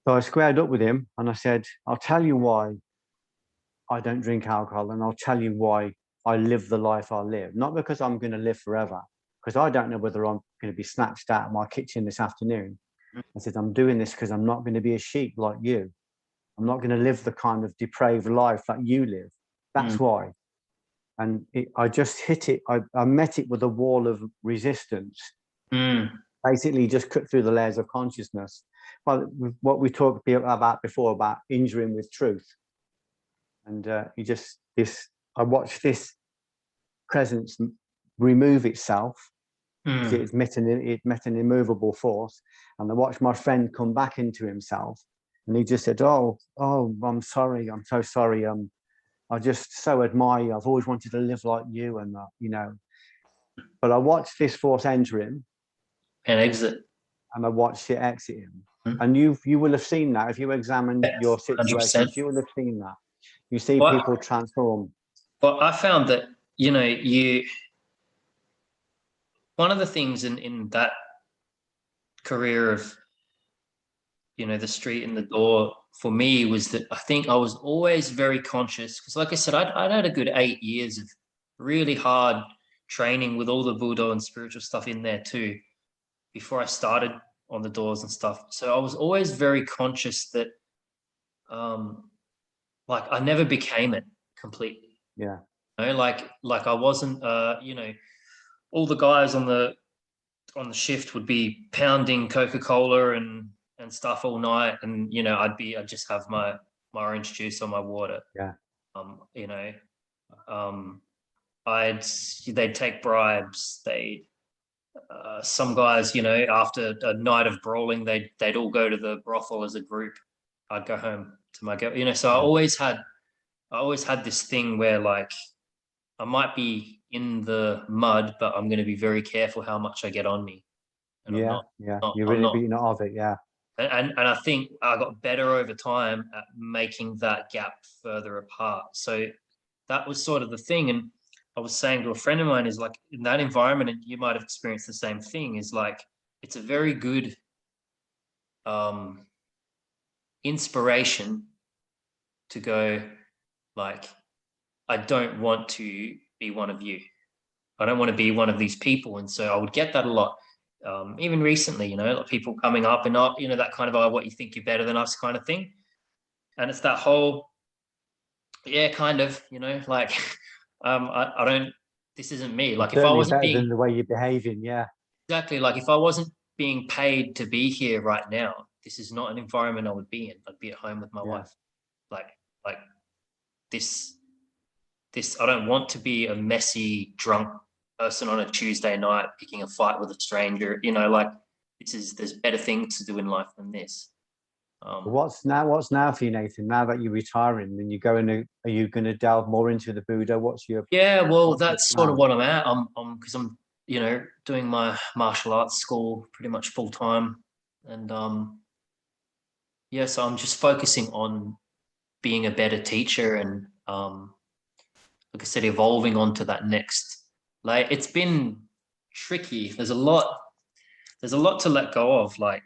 So I squared up with him and I said, "I'll tell you why I don't drink alcohol, and I'll tell you why I live the life I live. Not because I'm going to live forever, because I don't know whether I'm going to be snatched out of my kitchen this afternoon." I said, "I'm doing this because I'm not going to be a sheep like you. I'm not going to live the kind of depraved life that you live. That's why." And I just hit it. I met it with a wall of resistance. Basically, just cut through the layers of consciousness. Well, what we talked about before about injuring with truth. And I watched this presence remove itself. It met an immovable force. And I watched my friend come back into himself. And he just said, oh, I'm sorry. I'm so sorry. I just so admire you. I've always wanted to live like you. And, but I watched this force enter him. And exit. And I watched it exit him. And you will have seen that if you examine your situations, 100%. you will have seen that. You see people transform. Well, I found that, one of the things in that career of, the street and the door for me was that I think I was always very conscious because, like I said, I'd had a good 8 years of really hard training with all the Buddha and spiritual stuff in there too before I started on the doors and stuff. So I was always very conscious that, like, I never became it completely. Yeah. Like I wasn't, all the guys on the shift would be pounding Coca-Cola and stuff all night, and I'd just have my orange juice or my water. Yeah. They'd take bribes. Some guys, after a night of brawling, they'd all go to the brothel as a group. I'd go home to my girl. So I always had this thing where, like, I might be in the mud, but I'm going to be very careful how much I get on me. And You're really beating it of it, yeah. And I think I got better over time at making that gap further apart. So that was sort of the thing. And I was saying to a friend of mine, is like, in that environment, and you might have experienced the same thing, is like, it's a very good inspiration to go, like, I don't want to be one of you. I don't want to be one of these people. And so I would get that a lot. Even recently, like people coming up and not, that kind of, what you think you're better than us kind of thing. And it's that whole, kind of, like, I don't, this isn't me. Like, if I wasn't better than the way you're behaving, yeah. Exactly. Like, if I wasn't being paid to be here right now, this is not an environment I would be in. I'd be at home with my wife. Like this, I don't want to be a messy, drunk person on a Tuesday night picking a fight with a stranger. Like, there's better things to do in life than this. What's now for you, Nathan? Now that you're retiring, then are you going to delve more into the Buddha? What's your that's sort of what I'm at. I'm because I'm doing my martial arts school pretty much full time, and so I'm just focusing on being a better teacher and like I said, evolving onto that next layer. It's been tricky. There's a lot to let go of. Like,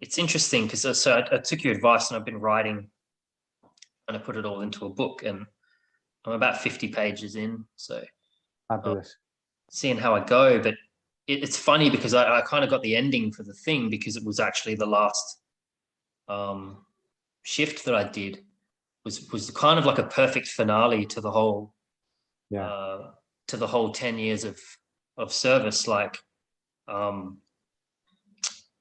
it's interesting because I took your advice and I've been writing and I put it all into a book, and I'm about 50 pages in. So fabulous. Seeing how I go, but it's funny because I kind of got the ending for the thing because it was actually the last shift that I did was kind of like a perfect finale to the whole to the whole 10 years of service, like, and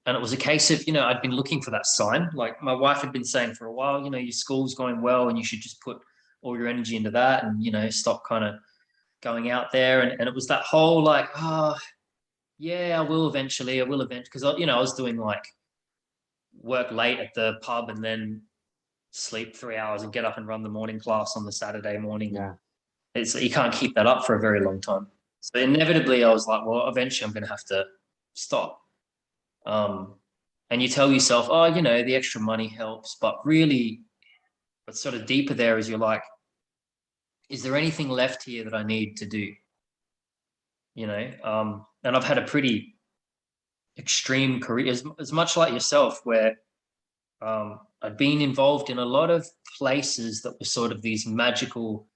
it was a case of, I'd been looking for that sign. Like my wife had been saying for a while, your school's going well and you should just put all your energy into that and, stop kind of going out there. And it was that whole like, yeah, I will eventually. Because, I was doing like work late at the pub and then sleep 3 hours and get up and run the morning class on the Saturday morning. Yeah. You can't keep that up for a very long time. So inevitably I was like, well, eventually I'm going to have to stop. And you tell yourself, oh, the extra money helps, but really what's sort of deeper there is you're like, is there anything left here that I need to do? And I've had a pretty extreme career, as much like yourself, where I'd been involved in a lot of places that were sort of these magical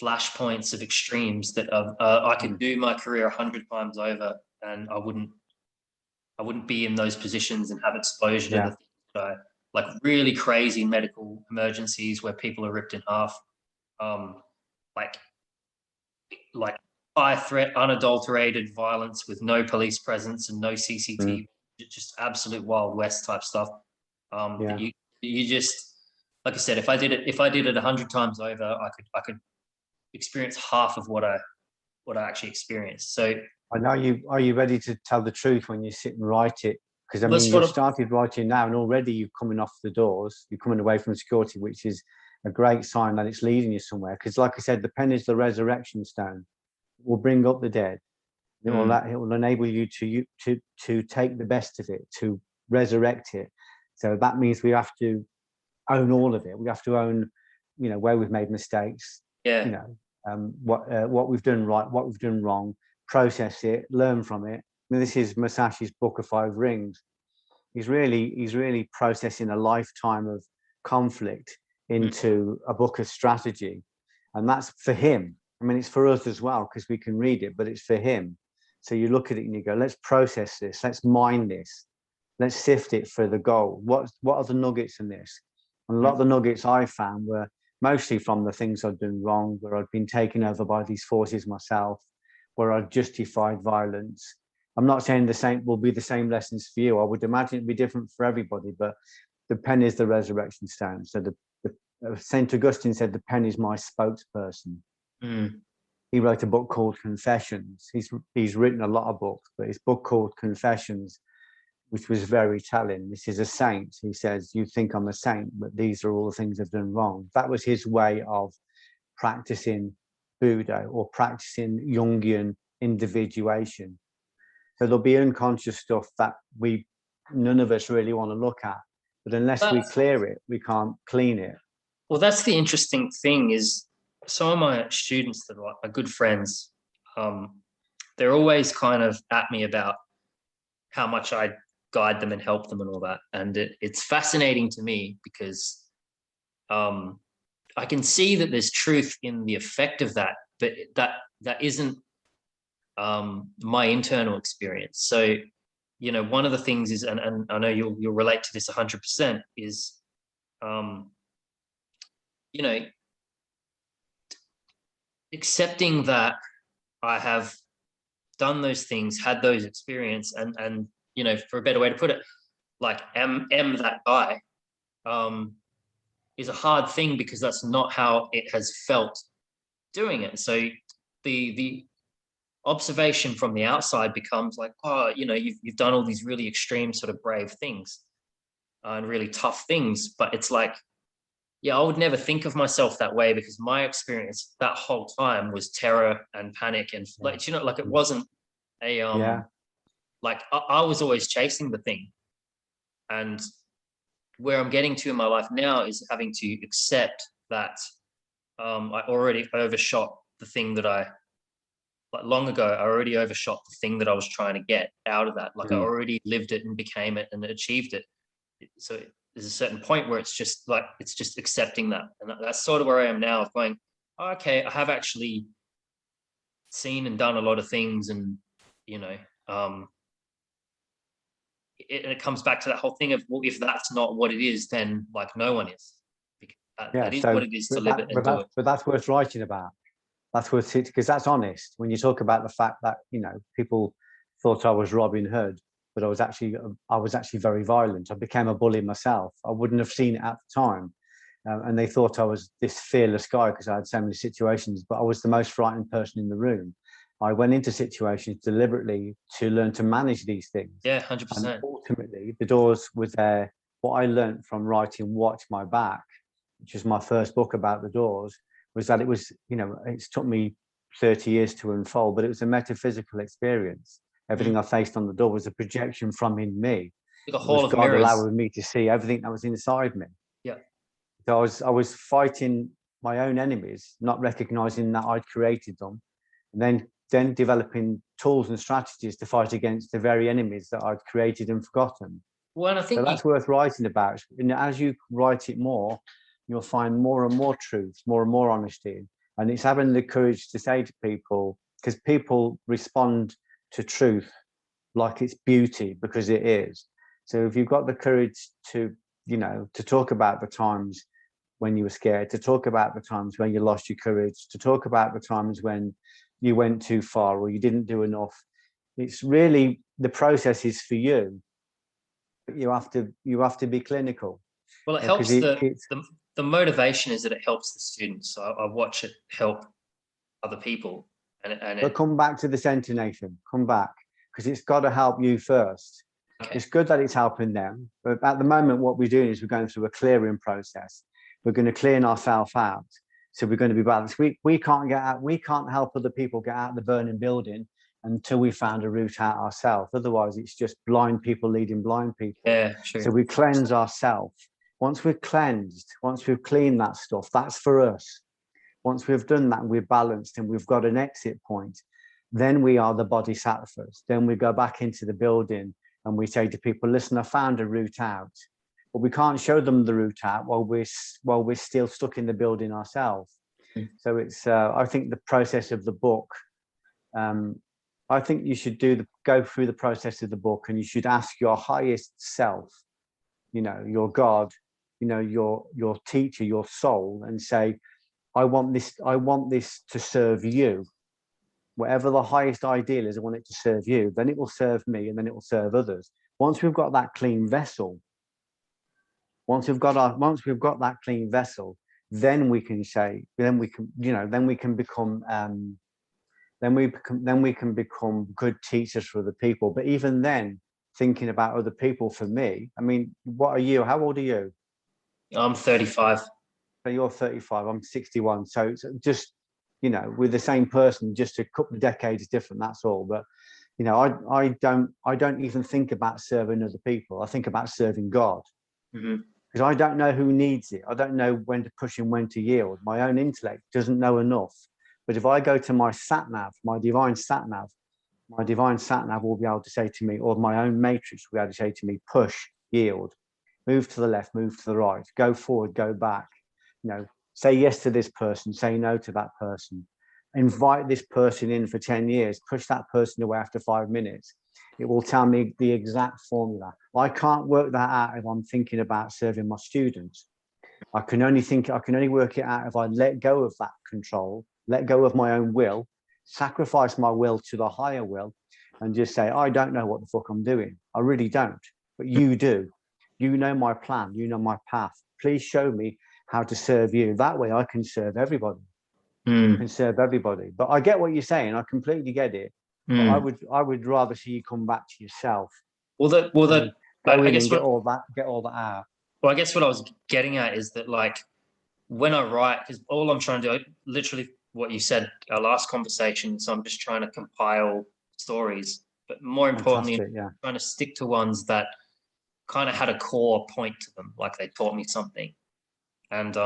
flashpoints of extremes that I could do my career 100 times over, and I wouldn't be in those positions and have exposure to the things that like really crazy medical emergencies where people are ripped in half, like high threat, unadulterated violence with no police presence and no CCTV, just absolute Wild West type stuff. That you just, like I said, if I did it 100 times over, I could experience half of what I actually experienced. So I know you. Are you ready to tell the truth when you sit and write it? Because I mean, you've started writing now, and already you're coming off the doors. You're coming away from security, which is a great sign that it's leading you somewhere. Because, like I said, the pen is the resurrection stone. It will bring up the dead. It will enable you to take the best of it, to resurrect it. So that means we have to own all of it. We have to own, where we've made mistakes. Yeah. What we've done right, what we've done wrong. Process it, learn from it. I mean, this is Masashi's Book of Five Rings. He's really processing a lifetime of conflict into a book of strategy, and that's for him. I mean, it's for us as well because we can read it, but it's for him. So you look at it and you go, let's process this, let's mine this, let's sift it for the goal. What are the nuggets in this? And a lot of the nuggets I found were mostly from the things I'd done wrong, where I'd been taken over by these forces myself, where I justified violence. I'm not saying the same will be the same lessons for you. I would imagine it'd be different for everybody, but the pen is the resurrection stone. So St. Augustine said the pen is my spokesperson. He wrote a book called Confessions. He's written a lot of books, but his book called Confessions, which was very telling. This is a saint. He says, you think I'm a saint, but these are all the things I've done wrong. That was his way of practicing Buddha or practicing Jungian individuation. So there'll be unconscious stuff that none of us really want to look at, but unless we clear it, we can't clean it. Well, that's the interesting thing is some of my students that are my good friends, they're always kind of at me about how much I guide them and help them and all that. And it's fascinating to me because I can see that there's truth in the effect of that, but that isn't my internal experience. So, one of the things is, and I know you'll relate to this 100%, is, accepting that I have done those things, had those experiences, and for a better way to put it, like am that guy, is a hard thing because that's not how it has felt doing it. So the observation from the outside becomes like, oh, you've done all these really extreme sort of brave things and really tough things, but it's like, yeah, I would never think of myself that way because my experience that whole time was terror and panic and like, it wasn't a like I was always chasing the thing. And where I'm getting to in my life now is having to accept that I already overshot the thing that long ago, I already overshot the thing that I was trying to get out of that. Like I already lived it and became it and achieved it. So there's a certain point where it's just accepting that. And that's sort of where I am now of going, oh, okay, I have actually seen and done a lot of things. And, it comes back to that whole thing of, well, if that's not what it is, then like no one is. That is what it is to live it and do it. But that's worth writing about. That's worth it, because that's honest. When you talk about the fact that, you know, people thought I was Robin Hood, but I was actually very violent. I became a bully myself. I wouldn't have seen it at the time. And they thought I was this fearless guy because I had so many situations, but I was the most frightened person in the room. I went into situations deliberately to learn to manage these things. Yeah, And 100%. ultimately, the doors was there. What I learned from writing Watch My Back, which is my first book about the doors, was that it was, you know, it's took me 30 years to unfold, but it was a metaphysical experience. Everything I faced on the door was a projection from in me. Like a It hall was of God mirrors. allowing me to see everything that was inside me. Yeah. So I was fighting my own enemies, not recognizing that I'd created them, and then developing tools and strategies to fight against the very enemies that I'd created and forgotten. Well, and I So think that's worth writing about. And as you write it more, you'll find more and more truth, more and more honesty. And it's having the courage to say to people, because people respond to truth like it's beauty, because it is. So if you've got the courage to, you know, to talk about the times when you were scared, to talk about the times when you lost your courage, to talk about the times when you went too far or you didn't do enough, it's really, the process is for you. But you have to be clinical. well, it Because helps it's the motivation is that it helps the students. So I watch it help other people, and but it come back to the Centre Nation, come back, because it's got to help you first. okay. It's good that it's helping them, but at the moment what we're doing is we're going through a clearing process. We're going to clean ourselves out, so we're going to be balanced. We can't get out, we can't help other people get out of the burning building until we found a route out ourselves. Otherwise it's just blind people leading blind people. Yeah, sure. So we cleanse ourselves. Once we're cleansed, once we've cleaned that stuff, that's for us. Once we've done that, we're balanced and we've got an exit point, then we are the bodhisattvas. Then we go back into the building and we say to people, listen, I found a route out. But we can't show them the route out while we're still stuck in the building ourselves. So it's, I think the process of the book, I think you should go through the process of the book, and you should ask your highest self, you know, your God, you know, your teacher, your soul, and say, I want this to serve you. Whatever the highest ideal is, I want it to serve you. Then it will serve me, and then it will serve others. Once we've got that clean vessel, once we've got that clean vessel, then we can say, then we can, you know, then we can become good teachers for other people. But even then, thinking about other people, for me, I mean, what are you? How old are you? I'm 35. So you're 35, I'm 61. So it's just, you know, we're the same person, just a couple of decades different, that's all. But, you know, I don't even think about serving other people. I think about serving God. Because I don't know who needs it. I don't know when to push and when to yield. My own intellect doesn't know enough. But if I go to my sat-nav, my divine sat-nav will be able to say to me, or my own matrix will be able to say to me, push, yield, move to the left, move to the right, go forward, go back. You know, say yes to this person, say no to that person. Invite this person in for 10 years, push that person away after 5 minutes. It will tell me the exact formula. I can't work that out if I'm thinking about serving my students. I can only work it out if I let go of that control, let go of my own will, sacrifice my will to the higher will, and just say, I don't know what the fuck I'm doing. I really don't, but you do. You know my plan, you know my path. Please show me how to serve you. That way I can serve everybody. Can serve everybody. But I get what you're saying. I completely get it. But I would rather see you come back to yourself. Well, I guess get all that out. Well, I guess what I was getting at is that, like, when I write, because all I'm trying to do, literally what you said, our last conversation, so I'm just trying to compile stories, but more importantly, trying to stick to ones that kind of had a core point to them, like they taught me something. And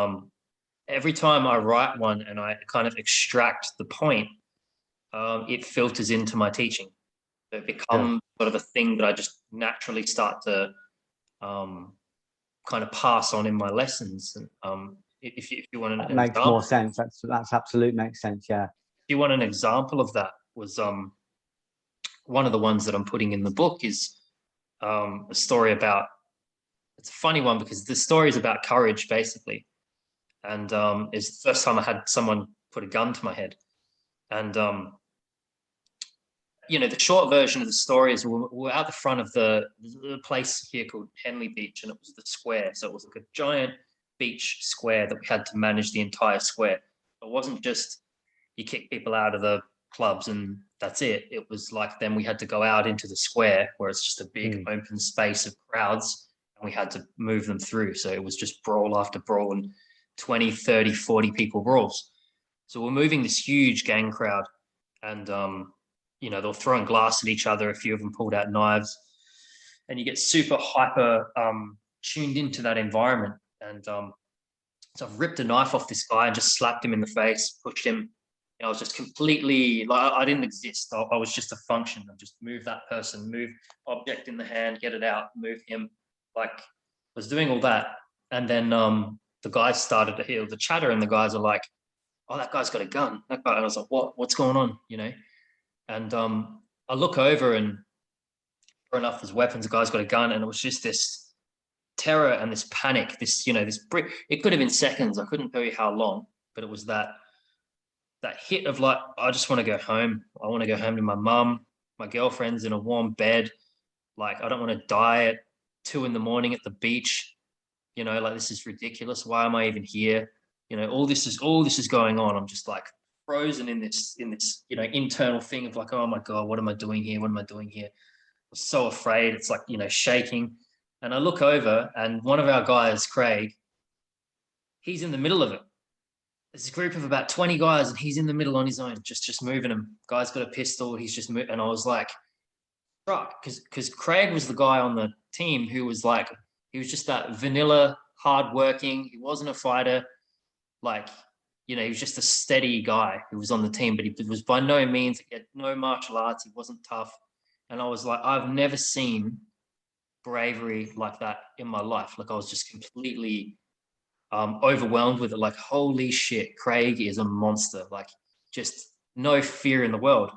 every time I write one and I kind of extract the point, it filters into my teaching. So it becomes sort of a thing that I just naturally start to kind of pass on in my lessons. And if you want that makes example, more sense. That's absolute makes sense. Yeah. If you want an example of that, was one of the ones that I'm putting in the book is a story about. It's a funny one because the story is about courage, basically, and it's the first time I had someone put a gun to my head. And you know, the short version of the story is we're out the front of the place here called Henley Beach, and it was the square. So it was like a giant beach square that we had to manage the entire square. It wasn't just you kick people out of the clubs and that's it. It was like then we had to go out into the square where it's just a big open space of crowds, and we had to move them through. So it was just brawl after brawl and 20, 30, 40 people brawls. So we're moving this huge gang crowd, and you know, they're throwing glass at each other. A few of them pulled out knives, and you get super hyper tuned into that environment. And so I've ripped a knife off this guy and just slapped him in the face, pushed him. I was just completely, like, I didn't exist. I was just a function. I just move that person, move object in the hand, get it out, move him. Like, I was doing all that. And then the guys started to hear the chatter, and the guys are like, oh, that guy's got a gun. That guy. And I was like, what's going on? You know? And I look over, and sure enough, there's weapons. The guy's got a gun. And it was just this terror and this panic, this, you know, this brick. It could have been seconds. I couldn't tell you how long, but it was that hit of like, I just want to go home. I want to go home to my mum. My girlfriend's in a warm bed. Like, I don't want to die at 2 a.m. at the beach. You know, like, this is ridiculous. Why am I even here? You know, all this is going on. I'm just like frozen in this, you know, internal thing of like, oh my God, what am I doing here? What am I doing here? I was so afraid. It's like, you know, shaking. And I look over, and one of our guys, Craig, he's in the middle of it. There's a group of about 20 guys, and he's in the middle on his own, just moving them. Guy's got a pistol. He's just moving. And I was like, struck, because Craig was the guy on the team who was like, he was just that vanilla, hardworking. He wasn't a fighter. Like, you know, he was just a steady guy who was on the team, but he was by no means, he had no martial arts. He wasn't tough. And I was like, I've never seen bravery like that in my life. Like, I was just completely overwhelmed with it. Like, holy shit, Craig is a monster. Like, just no fear in the world.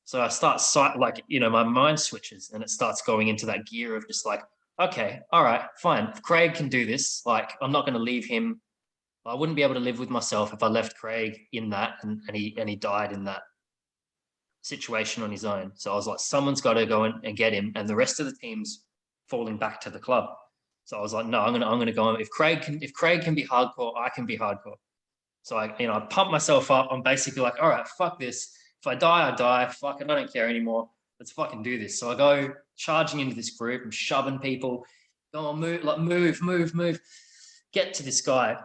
So I start, like, you know, my mind switches, and it starts going into that gear of just like, okay, all right, fine. If Craig can do this, like, I'm not going to leave him. I wouldn't be able to live with myself if I left Craig in that, and he died in that situation on his own. So I was like, someone's got to go in and get him, and the rest of the team's falling back to the club. So I was like, no, I'm gonna go. If Craig can be hardcore, I can be hardcore. So I pumped myself up. I'm basically like, all right, fuck this. If I die, I die. Fuck it, I don't care anymore. Let's fucking do this. So I go charging into this group. I'm shoving people. Go on, move. Get to this guy.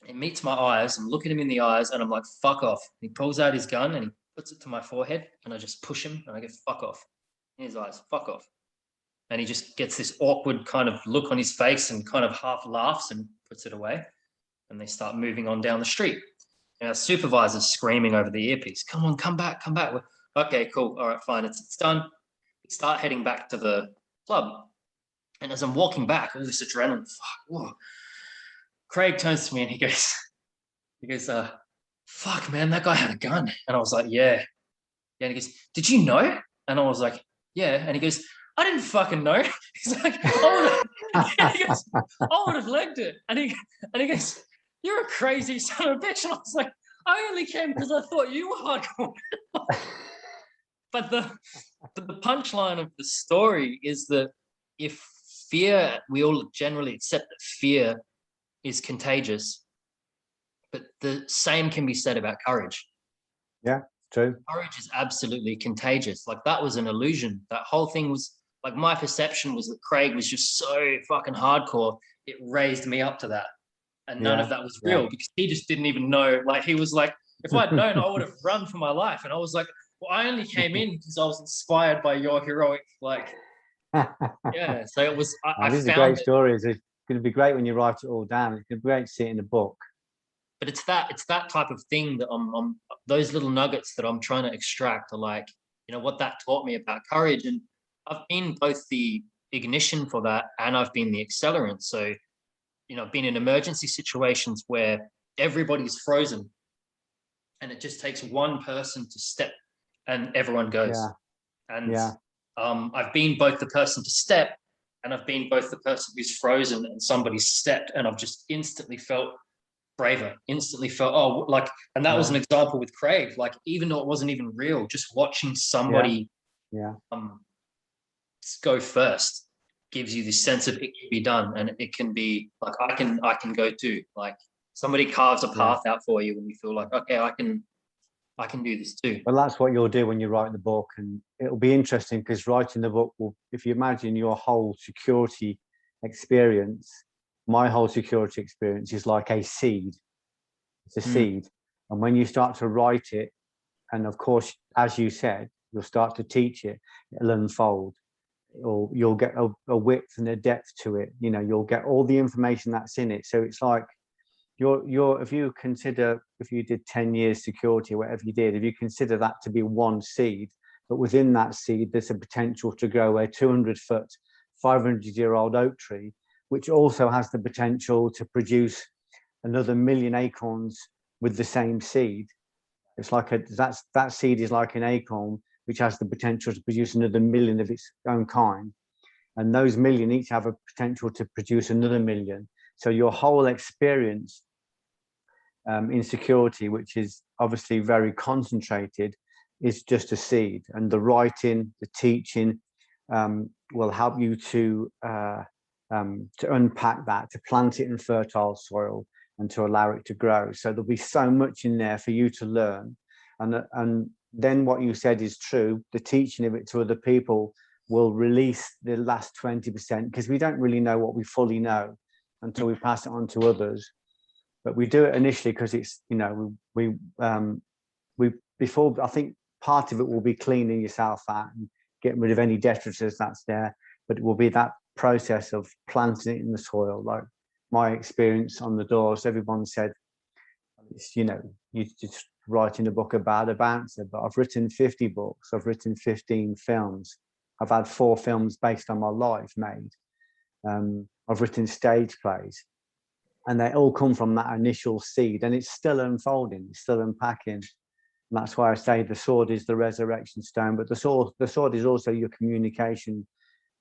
It meets my eyes. I'm looking him in the eyes, and I'm like, fuck off. He pulls out his gun, and he puts it to my forehead, and I just push him, and I go, fuck off. In his eyes, fuck off. And he just gets this awkward kind of look on his face and kind of half laughs and puts it away. And they start moving on down the street. And our supervisor's screaming over the earpiece, come on, come back. Okay, cool. All right, fine. It's done. We start heading back to the club. And as I'm walking back, all this adrenaline, whoa. Craig turns to me and he goes, fuck, man, that guy had a gun. And I was like, yeah. And he goes, did you know? And I was like, yeah. And he goes, I didn't fucking know. He's like, I would have legged it. And he goes, you're a crazy son of a bitch. And I was like, I only came because I thought you were hardcore. But the punchline of the story is that if fear, we all generally accept that fear is contagious, but the same can be said about courage. Yeah, true. Courage is absolutely contagious. Like, that was an illusion. That whole thing was, like, my perception was that Craig was just so fucking hardcore. It raised me up to that. And none of that was real because he just didn't even know. Like, he was like, if I'd known, I would have run for my life. And I was like, well, I only came in because I was inspired by your heroic, like, yeah. So it was, this is a great story. It's going to be great when you write it all down. It's going to be great to see it in a book. But it's that type of thing that I'm those little nuggets that I'm trying to extract are like, you know, what that taught me about courage. And I've been both the ignition for that and I've been the accelerant. So, you know, I've been in emergency situations where everybody's frozen and it just takes one person to step and everyone goes. And I've been both the person to step and I've been both the person who's frozen and somebody's stepped, and I've just instantly felt braver, instantly felt, oh, like, and that was an example with Craig, like, even though it wasn't even real, just watching somebody go first gives you this sense of it can be done, and it can be like, I can go too. Like, somebody carves a path out for you when you feel like, okay, I can do this too. Well, that's what you'll do when you write the book, and it'll be interesting because writing the book will, if you imagine your whole security experience, my whole security experience is like a seed. It's a seed, and when you start to write it, and of course, as you said, you'll start to teach it, it'll unfold, or you'll get a width and a depth to it. You know, you'll get all the information that's in it. So it's like if you consider, if you did 10 years security or whatever you did, if you consider that to be one seed, but within that seed there's a potential to grow a 200-foot 500-year-old oak tree, which also has the potential to produce another 1,000,000 acorns with the same seed. It's like that seed is like an acorn which has the potential to produce another 1,000,000 of its own kind, and those 1,000,000 each have a potential to produce another 1,000,000. So your whole experience in security, which is obviously very concentrated, is just a seed, and the writing, the teaching will help you to unpack that, to plant it in fertile soil and to allow it to grow. So there'll be so much in there for you to learn, and then what you said is true. The teaching of it to other people will release the last 20%, because we don't really know what we fully know until we pass it on to others. But we do it initially because it's, you know, we before, I think part of it will be cleaning yourself out and getting rid of any detritus that's there, but it will be that process of planting it in the soil. Like my experience on the doors, everyone said, it's, you know, you just writing a book about a bouncer, but I've written 50 books, I've written 15 films, I've had 4 films based on my life made, I've written stage plays, and they all come from that initial seed, and it's still unfolding, it's still unpacking. And that's why I say the sword is the resurrection stone, but the sword is also your communication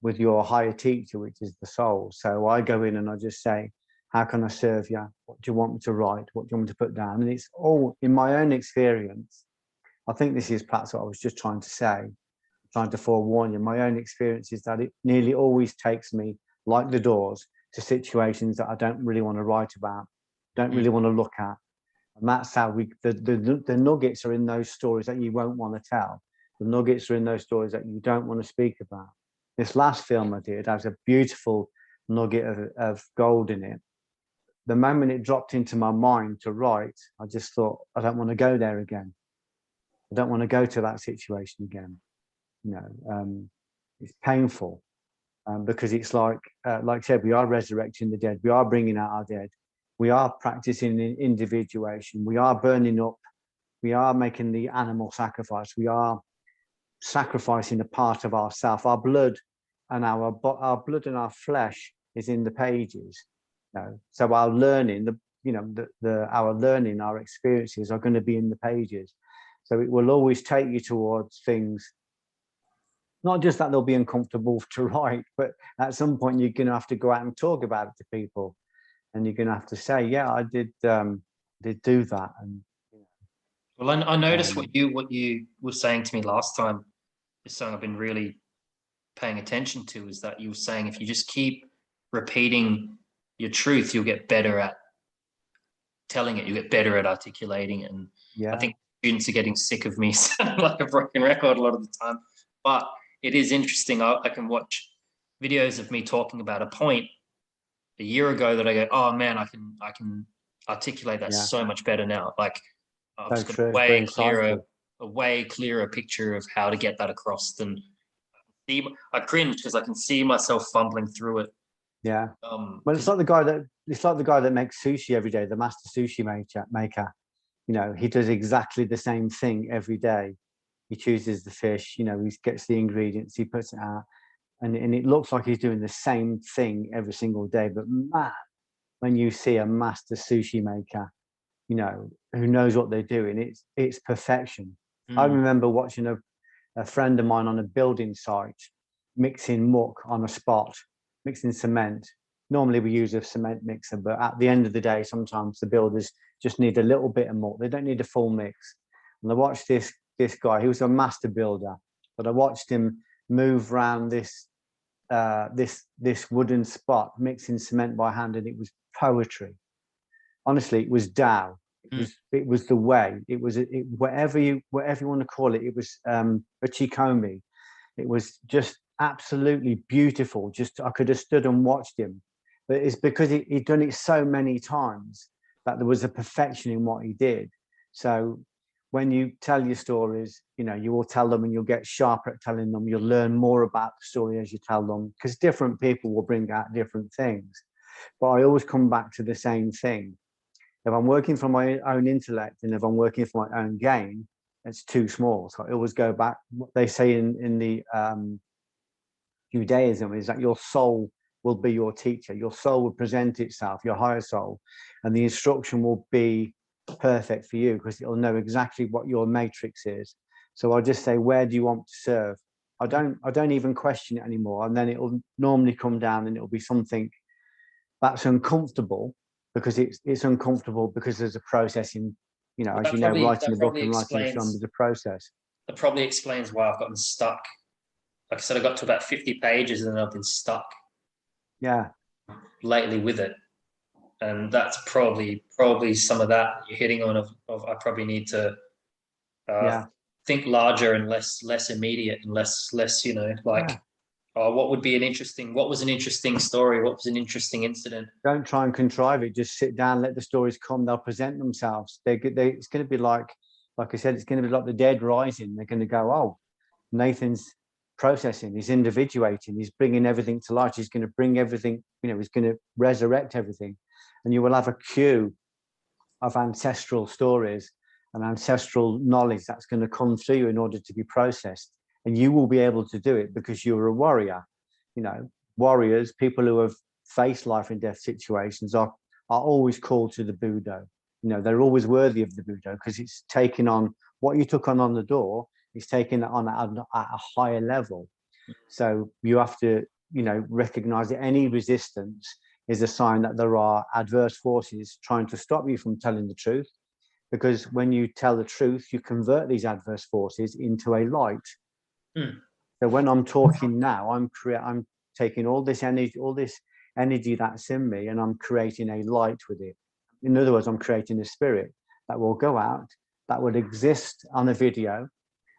with your higher teacher, which is the soul. So I go in and I just say, how can I serve you? What do you want me to write? What do you want me to put down? And it's all in my own experience. I think this is perhaps what I was just trying to say, trying to forewarn you. My own experience is that it nearly always takes me, like the doors, to situations that I don't really want to write about, don't really want to look at. And that's how the nuggets are in those stories that you won't want to tell. The nuggets are in those stories that you don't want to speak about. This last film I did has a beautiful nugget of gold in it. The moment it dropped into my mind to write, I just thought, I don't want to go there again. I don't want to go to that situation again. You know, it's painful because it's like I said, we are resurrecting the dead. We are bringing out our dead. We are practicing individuation. We are burning up. We are making the animal sacrifice. We are sacrificing a part of ourself. Our blood and our blood and our flesh is in the pages. You know? So our learning, our learning, our experiences are going to be in the pages. So it will always take you towards things. Not just that they'll be uncomfortable to write, but at some point you're going to have to go out and talk about it to people, and you're going to have to say, "Yeah, I did do that." And well, I noticed what you were saying to me last time. Is something I've been really paying attention to, is that you were saying if you just keep repeating your truth, you'll get better at telling it. You get better at articulating it, and I think students are getting sick of me sounding like a broken record a lot of the time, but it is interesting. I can watch videos of me talking about a point a year ago that I go, oh man, I can articulate that so much better now. Like I've just got a way clearer picture of how to get that across than I cringe because I can see myself fumbling through it. Yeah. Well, it's like the guy that makes sushi every day, the master sushi maker. You know, he does exactly the same thing every day. He chooses the fish, you know, he gets the ingredients, he puts it out, and it looks like he's doing the same thing every single day. But man, when you see a master sushi maker, you know, who knows what they're doing, it's perfection. I remember watching a friend of mine on a building site mixing muck on a spot, mixing cement, normally we use a cement mixer, but at the end of the day, sometimes the builders just need a little bit more. They don't need a full mix. And I watched this guy. He was a master builder, but I watched him move around this wooden spot, mixing cement by hand, and it was poetry. Honestly, it was Tao. It was the way. It was whatever you want to call it. It was a Chikomi. It was just absolutely beautiful. Just I could have stood and watched him, but it's because he'd done it so many times that there was a perfection in what he did. So when you tell your stories, you know, you will tell them and you'll get sharper at telling them. You'll learn more about the story as you tell them, because different people will bring out different things. But I always come back to the same thing. If I'm working for my own intellect and if I'm working for my own gain, it's too small. So I always go back. What they say in the Judaism is that your soul will be your teacher. Your soul will present itself, your higher soul, and the instruction will be perfect for you because it'll know exactly what your matrix is. So I'll just say, where do you want to serve? I don't even question it anymore. And then it'll normally come down and it'll be something that's uncomfortable, because it's uncomfortable because there's a process in, you know, as you know, writing a book and writing a film is a process. That probably explains why I've gotten stuck. Like I said, I got to about 50 pages and then I've been stuck. Yeah. Lately with it. And that's probably some of that you're hitting on of I probably need to think larger and less immediate and less, you know, like, what was an interesting story? What was an interesting incident? Don't try and contrive it. Just sit down, let the stories come. They'll present themselves. It's going to be like I said, it's going to be like the dead rising. They're going to go, oh, Nathan's processing, he's individuating, he's bringing everything to light. He's going to bring everything, you know, he's going to resurrect everything. And you will have a queue of ancestral stories and ancestral knowledge that's going to come through you in order to be processed. And you will be able to do it because you're a warrior. You know, warriors, people who have faced life and death situations are always called to the Budo. You know, they're always worthy of the Budo because it's taken on what you took on the door, it's taken it on at a higher level. So you have to, you know, recognize that any resistance is a sign that there are adverse forces trying to stop you from telling the truth. Because when you tell the truth, you convert these adverse forces into a light. So when I'm talking now, I'm taking all this energy that's in me, and I'm creating a light with it. In other words, I'm creating a spirit that will go out, that will exist on a video,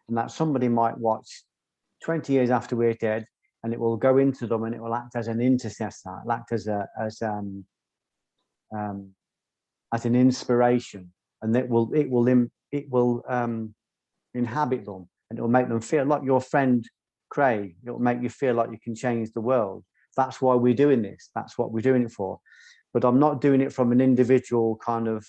and that somebody might watch 20 years after we're dead, and it will go into them, and it will act as an intercessor, act as an inspiration, and it will inhabit them. And it will make them feel like your friend Craig. It will make you feel like you can change the world. That's why we're doing this. That's what we're doing it for. But I'm not doing it from an individual kind of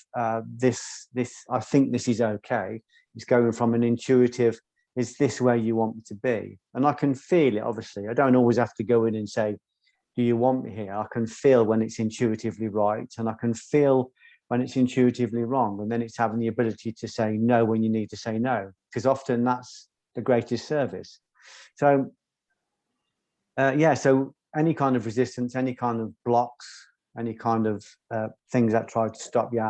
this. I think this is okay. It's going from an intuitive. Is this where you want me to be? And I can feel it. Obviously, I don't always have to go in and say, "Do you want me here?" I can feel when it's intuitively right, and I can feel when it's intuitively wrong. And then it's having the ability to say no when you need to say no, because often that's the greatest service. So so any kind of resistance, any kind of blocks, any kind of things that try to stop you,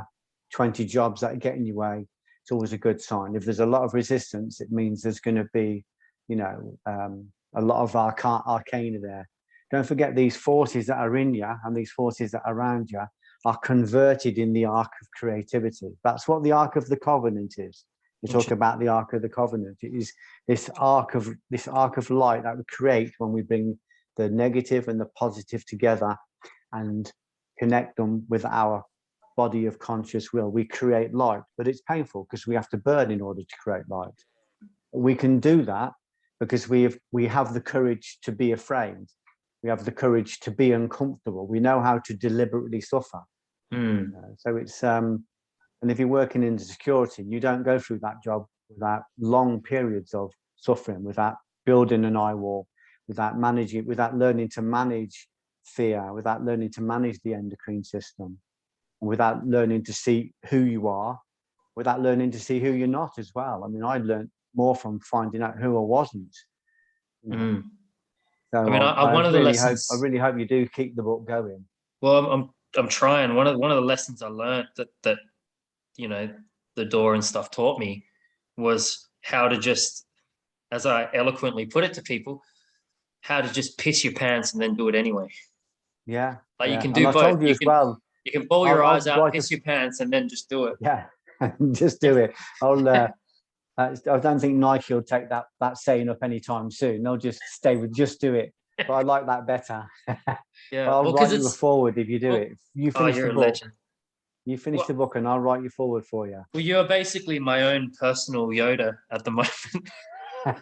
20 jobs that get in your way, it's always a good sign. If there's a lot of resistance, it means there's going to be, you know, a lot of arcana there. Don't forget, these forces that are in you and these forces that are around you are converted in the arc of creativity. That's what the Ark of the Covenant is. We talk about the Ark of the Covenant. It is this arc of light that we create when we bring the negative and the positive together and connect them with our body of conscious will. We create light, but it's painful because we have to burn in order to create light. We can do that because we have the courage to be afraid. We have the courage to be uncomfortable. We know how to deliberately suffer. So it's and if you're working in security, you don't go through that job without long periods of suffering, without building an eye wall, without managing, without learning to manage fear, without learning to manage the endocrine system, without learning to see who you are, without learning to see who you're not as well. I mean, I learned more from finding out who I wasn't. You know? So I mean, one of the lessons. I really hope you do keep the book going. Well, I'm trying. One of the lessons I learned that you know the door and stuff taught me was how to just, as I eloquently put it to people, how to just piss your pants and then do it anyway. Yeah, Like you yeah. can And do I both. told you as well. You can bawl your eyes I'll out, write piss your pants, and then just do it. yeah, just do it. I don't think Nike will take that saying up anytime soon. They'll just stay with just do it. But I like that better. Yeah, I'll well, because write you a it's forward if you do well, it. You oh, finish the you're a book. legend. You finish Well, the book, and I'll write you forward for you. well, you're basically my own personal Yoda at the moment. and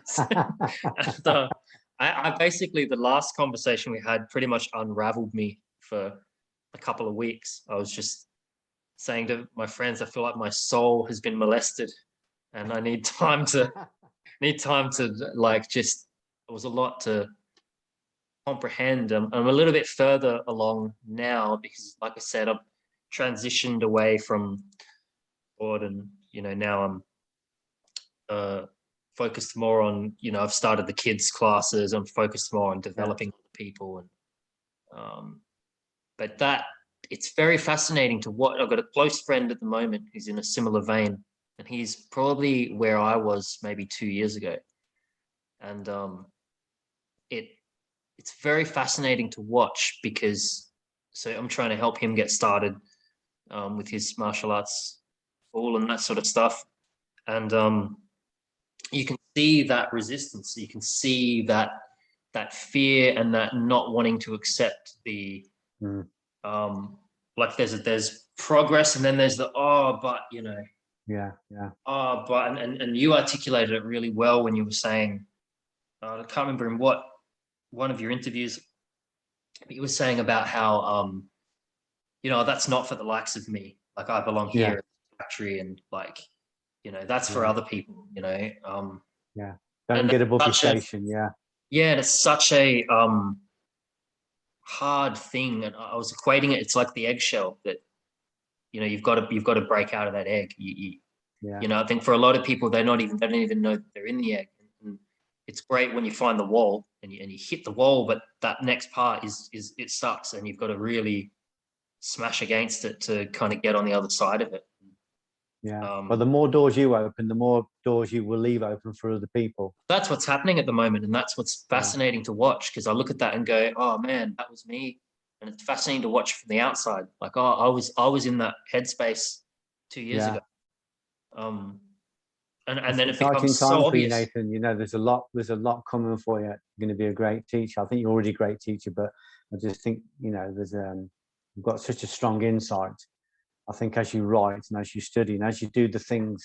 I basically, the last conversation we had pretty much unraveled me for a couple of weeks. I was just saying to my friends, I feel like my soul has been molested, and I need time to like just. It was a lot to comprehend. I'm a little bit further along now because, like I said, I've transitioned away from board, and now I'm focused more on, I've started the kids classes. I'm focused more on developing people, and but that it's very fascinating to what I've got a close friend at the moment who's in a similar vein, and he's probably where I was maybe 2 years ago, and it it's very fascinating to watch because so I'm trying to help him get started with his martial arts school and that sort of stuff, and you can see that resistance. You can see that fear and that not wanting to accept the like there's progress, and then there's the but yeah but and you articulated it really well when you were saying I can't remember in what one of your interviews you were saying about how that's not for the likes of me, like I belong here in the factory, and like that's for other people, yeah. Don't and get above your such a station. Yeah, and it's such a hard thing, and I was equating it. It's like the eggshell that you've got to break out of that egg. I think for a lot of people they don't even know that they're in the egg. And it's great when you find the wall and you hit the wall, but that next part is it sucks, and you've got to really smash against it to kind of get on the other side of it. yeah. But the more doors you open, the more doors you will leave open for other people. That's what's happening at the moment, and that's what's fascinating to watch, because I look at that and go, oh man, that was me. And it's fascinating to watch from the outside, like, I was in that headspace 2 years ago. And then it exciting becomes so times for you, obvious. Nathan. There's a lot coming for you. You're going to be a great teacher. I think you're already a great teacher, but I just think there's you've got such a strong insight. I think as you write and as you study and as you do the things,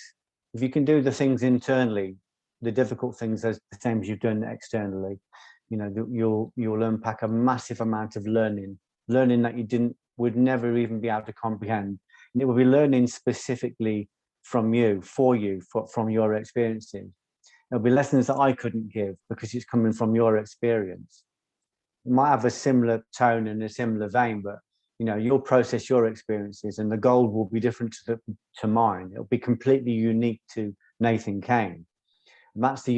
if you can do the things internally, the difficult things as the same as you've done externally, you'll unpack a massive amount of learning that you would never even be able to comprehend. And it will be learning specifically from you, from your experiences. There'll be lessons that I couldn't give because it's coming from your experience. It might have a similar tone and a similar vein, but you'll process your experiences, and the gold will be different to mine. It'll be completely unique to Nathan Cain. And that's the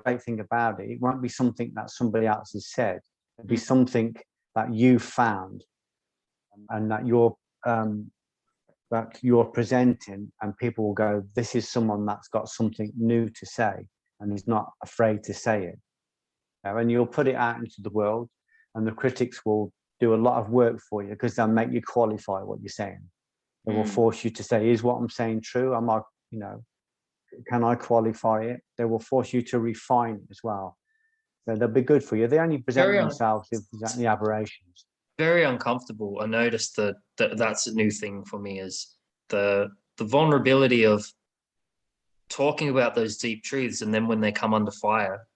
great thing about it. It won't be something that somebody else has said. It'll be something that you found and that you're presenting, and people will go, this is someone that's got something new to say and is not afraid to say it. And you'll put it out into the world, and the critics will do a lot of work for you because they'll make you qualify what you're saying. They will force you to say, is what I'm saying true? Am I, can I qualify it? They will force you to refine it as well. So they'll be good for you. They only present themselves if there's any aberrations. Very uncomfortable. I noticed that's a new thing for me, is the vulnerability of talking about those deep truths, and then when they come under fire,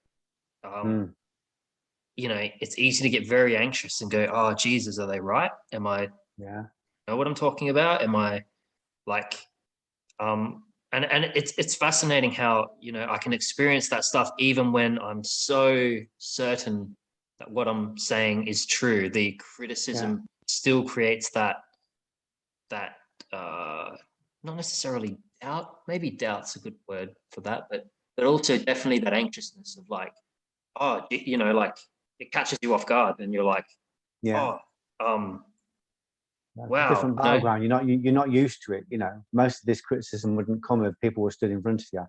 it's easy to get very anxious and go, oh Jesus, are they right? Am I know what I'm talking about? Am I like and it's fascinating how I can experience that stuff even when I'm so certain that what I'm saying is true. The criticism still creates that not necessarily doubt, maybe doubt's a good word for that, but also definitely that anxiousness of like, like it catches you off guard, and you're like, oh, Wow. Different battleground. You're not used to it. Most of this criticism wouldn't come if people were stood in front of you.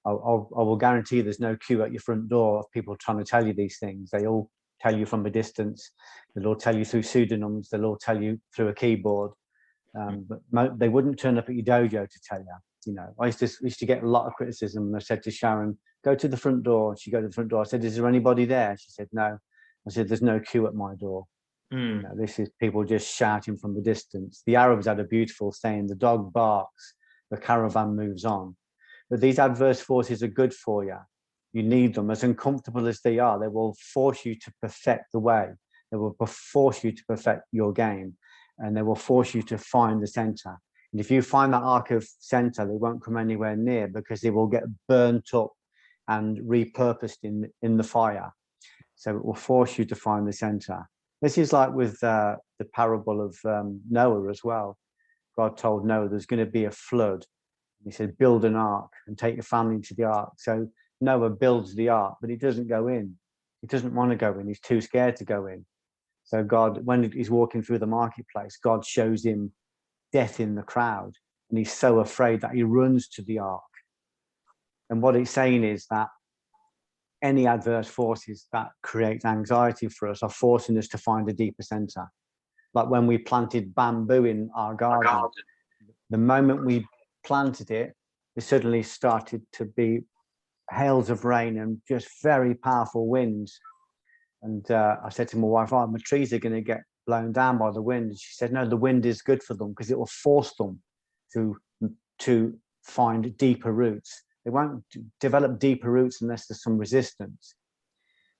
I will guarantee there's no queue at your front door of people trying to tell you these things. They all tell you from a distance. They'll all tell you through pseudonyms. They'll all tell you through a keyboard. But they wouldn't turn up at your dojo to tell you. I used to get a lot of criticism, and I said to Sharon, "Go to the front door." She go to the front door. I said, "Is there anybody there?" She said, "No." I said, "There's no queue at my door." This is people just shouting from the distance. The Arabs had a beautiful saying: "The dog barks, the caravan moves on." But these adverse forces are good for you. You need them. As uncomfortable as they are, they will force you to perfect the way. They will force you to perfect your game, and they will force you to find the center. And if you find that arc of center, they won't come anywhere near, because they will get burnt up and repurposed in the fire. So it will force you to find the center. This is like with the parable of Noah as well. God told Noah there's going to be a flood. He said, "Build an ark and take your family into the ark." So Noah builds the ark, but he doesn't go in. He doesn't want to go in. He's too scared to go in. So God, when he's walking through the marketplace, God shows him death in the crowd, and he's so afraid that he runs to the ark. And what it's saying is that any adverse forces that create anxiety for us are forcing us to find a deeper center. Like when we planted bamboo in our garden, the moment we planted it, it suddenly started to be hails of rain and just very powerful winds. And I said to my wife, "Oh, my trees are going to get blown down by the wind." And she said, "No, the wind is good for them, because it will force them to find deeper roots. They won't develop deeper roots unless there's some resistance."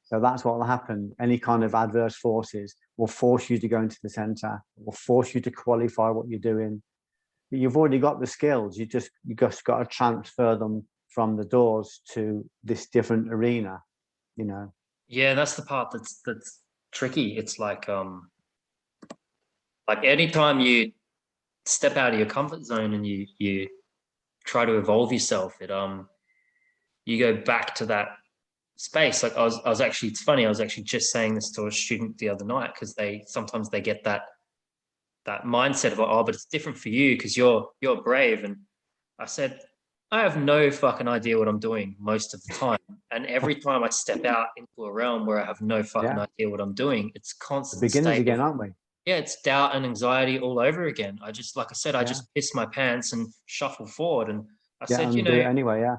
So that's what will happen. Any kind of adverse forces will force you to go into the center, will force you to qualify what you're doing. But you've already got the skills. You just got to transfer them from the doors to this different arena, Yeah, that's the part that's tricky. It's like anytime you step out of your comfort zone and you try to evolve yourself, you go back to that space. Like I was actually, it's funny, I was actually just saying this to a student the other night, because sometimes they get that mindset of, "Oh, but it's different for you because you're brave." And I said, I have no fucking idea what I'm doing most of the time. And every time I step out into a realm where I have no fucking idea what I'm doing, it's constant beginners again, aren't we? Yeah, it's doubt and anxiety all over again. I just, like I said, I just piss my pants and shuffle forward. And I said, do it anyway, yeah.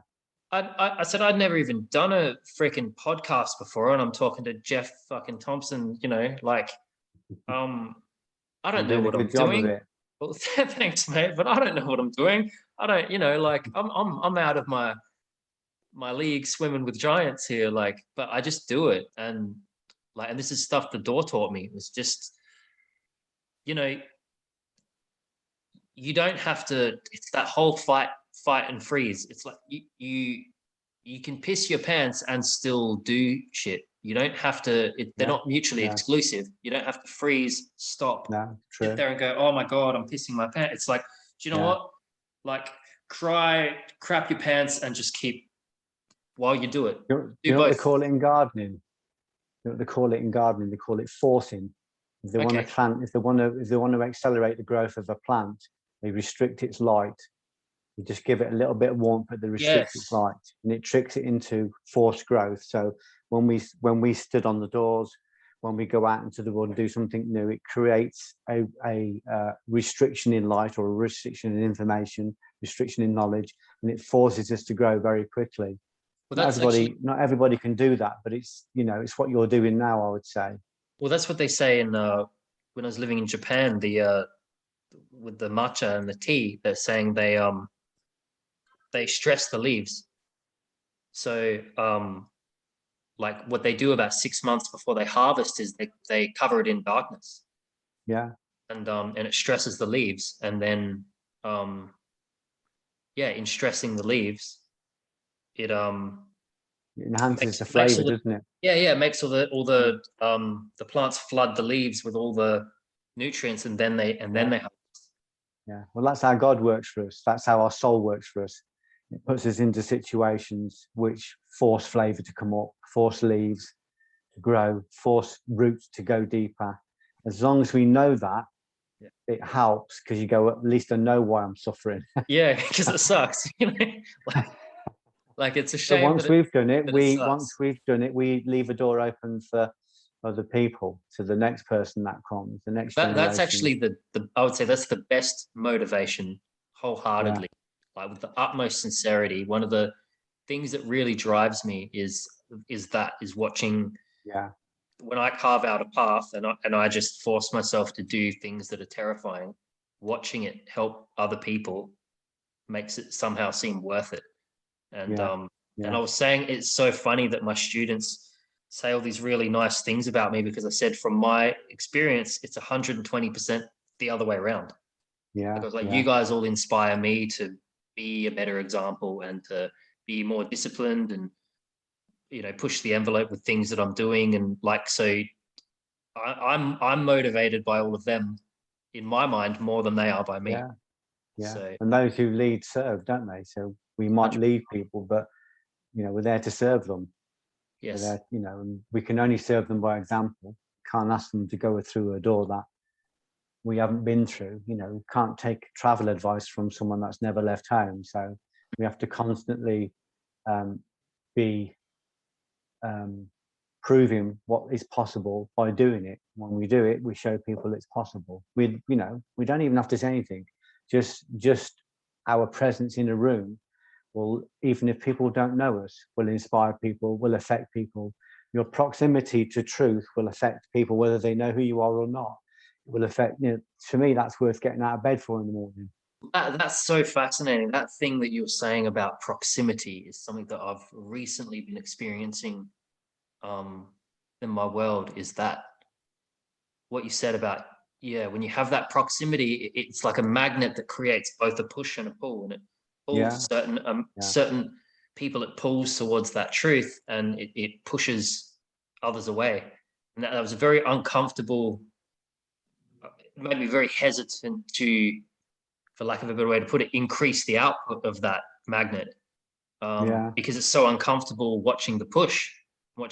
I said I'd never even done a freaking podcast before, and I'm talking to Geoff fucking Thompson, like, I don't know what I'm doing. Well, thanks, mate, but I don't know what I'm doing. I don't, like, I'm out of my league swimming with giants here, like, but I just do it. And this is stuff the door taught me. It was just, you don't have to, it's that whole fight and freeze. It's like you can piss your pants and still do shit. You don't have to, they're not mutually exclusive. You don't have to freeze, stop, sit there and go, "Oh my God, I'm pissing my pants." It's like, do you know what? Like, crap your pants and just keep while you do it. You know what they call it in gardening? They call it forcing. If they want to plant, if they want to accelerate the growth of a plant, they restrict its light. You just give it a little bit of warmth, but they restrict its light, and it tricks it into forced growth. So when we stood on the doors, when we go out into the world and do something new, it creates a restriction in light, or a restriction in information, restriction in knowledge, and it forces us to grow very quickly. Well, not everybody can do that, but it's it's what you're doing now, I would say. Well, that's what they say in when I was living in Japan, with the matcha and the tea. They're saying they stress the leaves. So like what they do about 6 months before they harvest is they cover it in darkness. Yeah. And it stresses the leaves, and then in stressing the leaves, it enhances the flavor, doesn't it? Yeah, it makes all the plants flood the leaves with all the nutrients, and then they harvest. Yeah, well, that's how God works for us. That's how our soul works for us. It puts us into situations which force flavor to come up, force leaves to grow, force roots to go deeper. as long as we know that, Yeah. it helps, because you go, at least I know why I'm suffering. Yeah, because it sucks. Like it's a But shame once that we've done it, sucks. we leave a door open for other people, to the next person that comes, the next That's generation. actually the I would say that's the best motivation, Yeah, wholeheartedly, like with the utmost sincerity. One of the things that really drives me is watching yeah, when I carve out a path and I just force myself to do things that are terrifying. Watching it help other people makes it somehow seem worth it. And yeah, and yeah, I was saying it's so funny that my students say all these really nice things about me, because I said from my experience, it's 120% the other way around. yeah, Like I was like, you yeah, guys all inspire me to be a better example and to be more disciplined and push the envelope with things that I'm doing. And like so I'm motivated by all of them in my mind more than they are by me. yeah, yeah. So And those who lead serve, don't they? So we might 100, lead people, but we're there to serve them. We're yes. there, and we can only serve them by example. Can't ask them to go through a door that we haven't been through. Can't take travel advice from someone that's never left home. So we have to constantly be proving what is possible by doing it. When we do it, we show people it's possible. We don't even have to say anything. Just our presence in a room will, even if people don't know us, will inspire people, will affect people. Your proximity to truth will affect people, whether they know who you are or not. It will affect, to me, that's worth getting out of bed for in the morning. That's so fascinating. That thing that you were saying about proximity is something that I've recently been experiencing um, in my world. Is that what you said about, yeah, when you have that proximity, it's like a magnet that creates both a push and a pull, and it Yeah, pulls yeah, certain people, it pulls towards that truth, and it pushes others away. And that was a very uncomfortable, it made me very hesitant to, for lack of a better way to put it, increase the output of that magnet, yeah, because it's so uncomfortable watching it push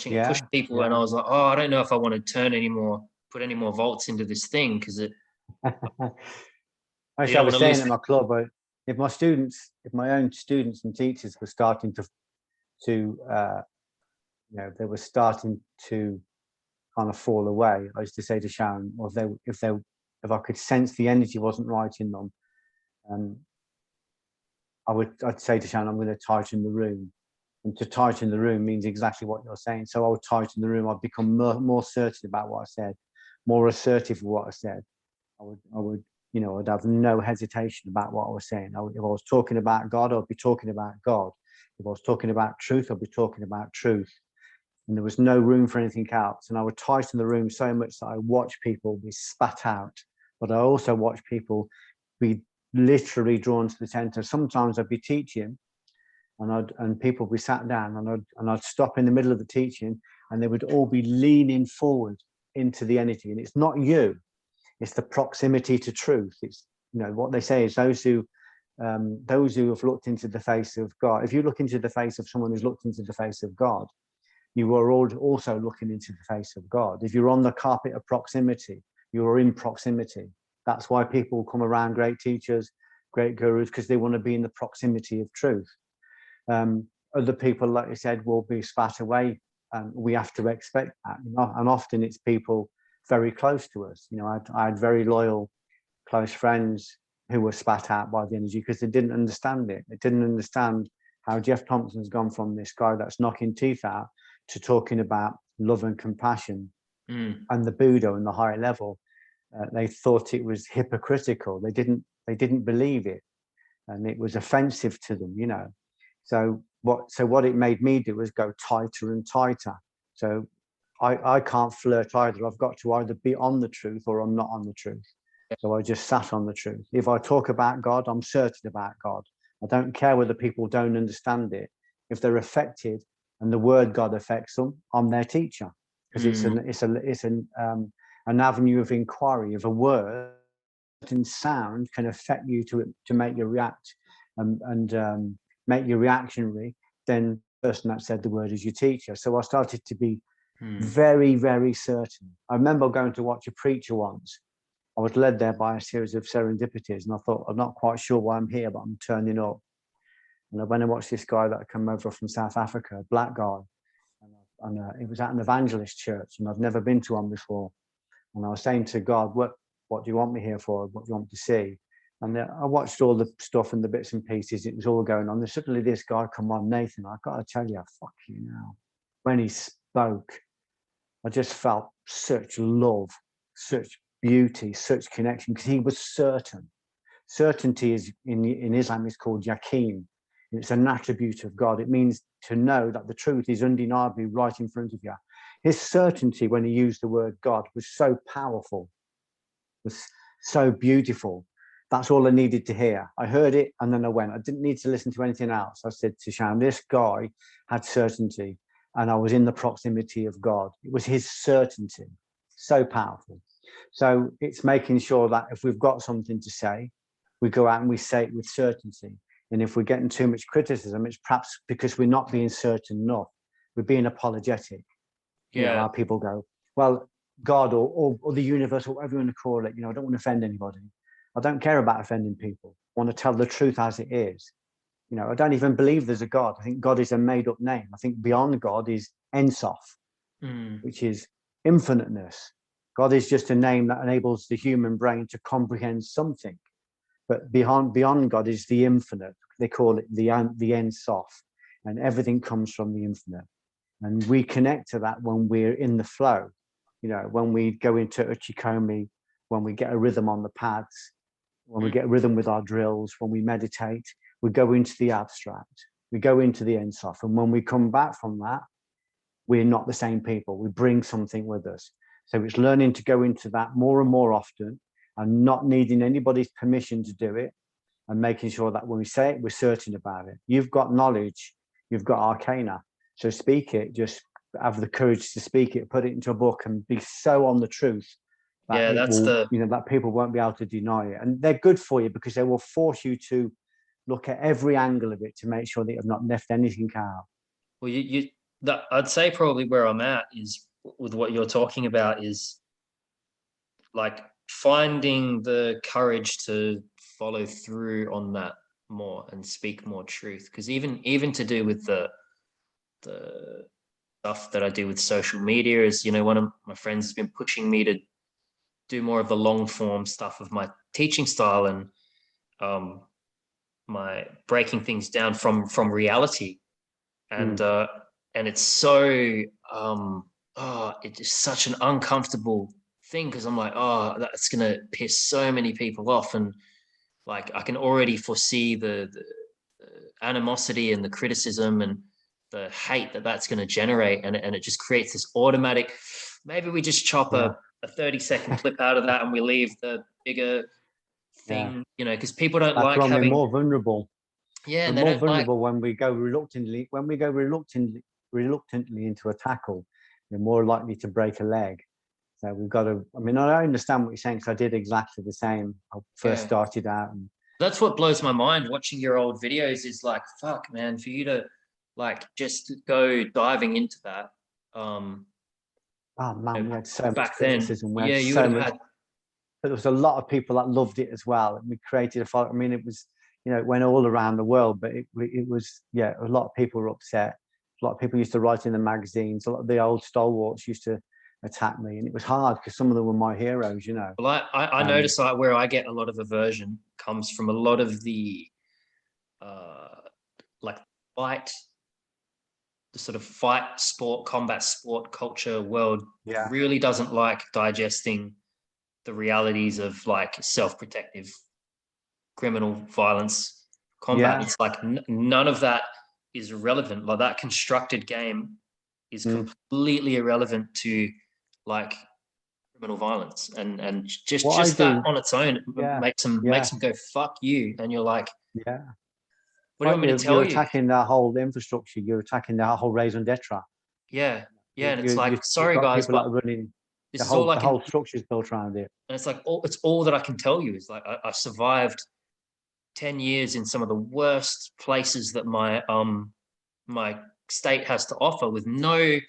yeah, people. And I yeah. was like, oh, I don't know if I want to put any more volts into this thing, because you Actually, I don't want was to saying lose. at my club, if my own students and teachers were starting to they were starting to kind of fall away, I used to say to Sharon, or if I could sense the energy wasn't right in them, um, I'd say to Sharon, I'm going to tighten the room. And to tighten the room means exactly what you're saying. So I would tighten the room. I'd become more certain about what I said, more assertive of what I said. I'd have no hesitation about what I was saying. If I was talking about God, I'd be talking about God. If I was talking about truth, I'd be talking about truth. And there was no room for anything else. And I would tighten the room so much that I watched people be spat out, but I also watched people be literally drawn to the center. Sometimes I'd be teaching, and people would be sat down, and I'd stop in the middle of the teaching, and they would all be leaning forward into the energy. And it's not you; it's the proximity to truth. It's what they say is those who have looked into the face of God. If you look into the face of someone who's looked into the face of God, you are also looking into the face of God. If you're on the carpet of proximity, you are in proximity. That's why people come around great teachers, great gurus, because they want to be in the proximity of truth. Other people, like you said, will be spat away, and we have to expect that. And often it's people very close to us. I had very loyal, close friends who were spat out by the energy because they didn't understand it. They didn't understand how Geoff Thompson's gone from this guy that's knocking teeth out to talking about love and compassion and the Buddha and the higher level. They thought it was hypocritical. They didn't believe it, and it was offensive to them. So what it made me do was go tighter and tighter. So I can't flirt either. I've got to either be on the truth or I'm not on the truth. So I just sat on the truth. If I talk about God, I'm certain about God. I don't care whether people don't understand it. If they're affected and the word God affects them, I'm their teacher, because it's an avenue of inquiry. If a word and sound can affect you to make you react and make you reactionary, then the person that said the word is your teacher. So I started to be Very, very certain. I remember going to watch a preacher once. I was led there by a series of serendipities, and I thought, I'm not quite sure why I'm here, but I'm turning up. And when I watched this guy that came over from South Africa, a black guy, and it was at an evangelist church, and I've never been to one before. And I was saying to God, what do you want me here for? What do you want me to see? And I watched all the stuff and the bits and pieces. It was all going on. Then suddenly this guy come on, Nathan, I've got to tell you, fuck you now. When he spoke, I just felt such love, such beauty, such connection, because he was certain. Certainty is in Islam is called yaqeen. It's an attribute of God. It means to know that the truth is undeniably right in front of you. His certainty when he used the word God was so powerful, was so beautiful. That's all I needed to hear. I heard it and then I went. I didn't need to listen to anything else. I said to Sham, this guy had certainty and I was in the proximity of God. It was his certainty, so powerful. So it's making sure that if we've got something to say, we go out and we say it with certainty. And if we're getting too much criticism, it's perhaps because we're not being certain enough. We're being apologetic. Yeah. You know, how people go, well, God or the universe or whatever you want to call it, you know, I don't want to offend anybody. I don't care about offending people. I want to tell the truth as it is. You know, I don't even believe there's a God. I think God is a made-up name. I think beyond God is Ensof, which is infiniteness. God is just a name that enables the human brain to comprehend something. But beyond God is the infinite. They call it the Ensof, and everything comes from the infinite. And we connect to that when we're in the flow. You know, when we go into Okami, when we get a rhythm on the pads, when we get rhythm with our drills, when we meditate, we go into the abstract, we go into the Ensof. And when we come back from that, we're not the same people. We bring something with us. So it's learning to go into that more and more often and not needing anybody's permission to do it, and making sure that when we say it, we're certain about it. You've got knowledge, you've got arcana. So speak it, just have the courage to speak it, put it into a book and be so on the truth that that people won't be able to deny it. And they're good for you because they will force you to look at every angle of it to make sure that you've not left anything out. Well, I'd say probably where I'm at is with what you're talking about is like finding the courage to follow through on that more and speak more truth. Because even to do with the stuff that I do with social media is, you know, one of my friends has been pushing me to do more of the long form stuff of my teaching style and my breaking things down from reality. And it's so it is such an uncomfortable thing because I'm like, oh, that's gonna piss so many people off, and like I can already foresee the animosity and the criticism and the hate that's going to generate, and it just creates this automatic. Maybe we just chop a 30-second clip out of that and we leave the bigger thing, you know, because people don't like having. We're more vulnerable. Yeah, we're more vulnerable when we go reluctantly. When we go reluctantly into a tackle, we're more likely to break a leg. So we've got to. I mean, I understand what you're saying because I did exactly the same. I first started out, and that's what blows my mind. Watching your old videos is like, fuck, man, for you to like just go diving into that. Oh man, we had so much criticism. But there was a lot of people that loved it as well, and we created a follow. I mean, it was, you know, it went all around the world, but it was, a lot of people were upset. A lot of people used to write in the magazines. A lot of the old stalwarts used to attack me, and it was hard because some of them were my heroes, you know. Well, I notice where I get a lot of aversion comes from a lot of the like the sort of fight sport, combat sport culture world really doesn't like digesting the realities of like self-protective criminal violence combat. It's like none of that is relevant. Like that constructed game is completely irrelevant to like criminal violence, and just that on its own makes them go fuck you, and you're like, what do you want me to tell you? You're attacking their whole infrastructure. You're attacking their whole raison d'etre. And it's like, sorry guys, but running this the whole structure is built around it. And it's like, it's all that I can tell you is like I survived 10 years in some of the worst places that my state has to offer with no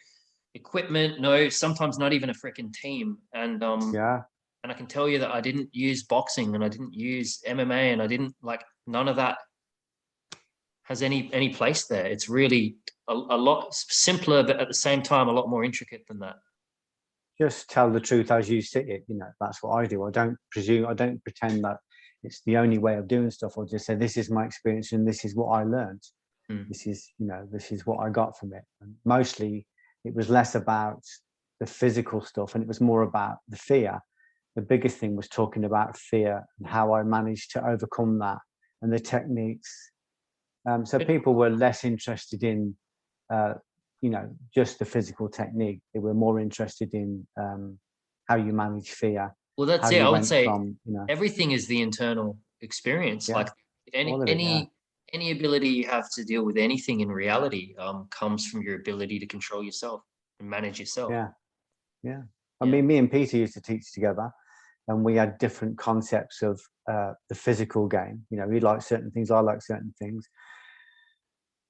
equipment, no, sometimes not even a freaking team. And and I can tell you that I didn't use boxing and I didn't use MMA and I didn't like none of that has any place there. It's really a lot simpler, but at the same time a lot more intricate than that. Just tell the truth as you see it. You know, that's what I do. I don't pretend that it's the only way of doing stuff. I'll just say, this is my experience and this is what I learned. This is, you know, this is what I got from it. And mostly it was less about the physical stuff and it was more about the fear. The biggest thing was talking about fear and how I managed to overcome that and the techniques. So people were less interested in, you know, just the physical technique. They were more interested in how you manage fear. Well, that's it. I would say you know, everything is the internal experience. Like any ability you have to deal with anything in reality comes from your ability to control yourself and manage yourself. Yeah. I mean, me and Peter used to teach together, and we had different concepts of the physical game. You know, he liked certain things, I like certain things.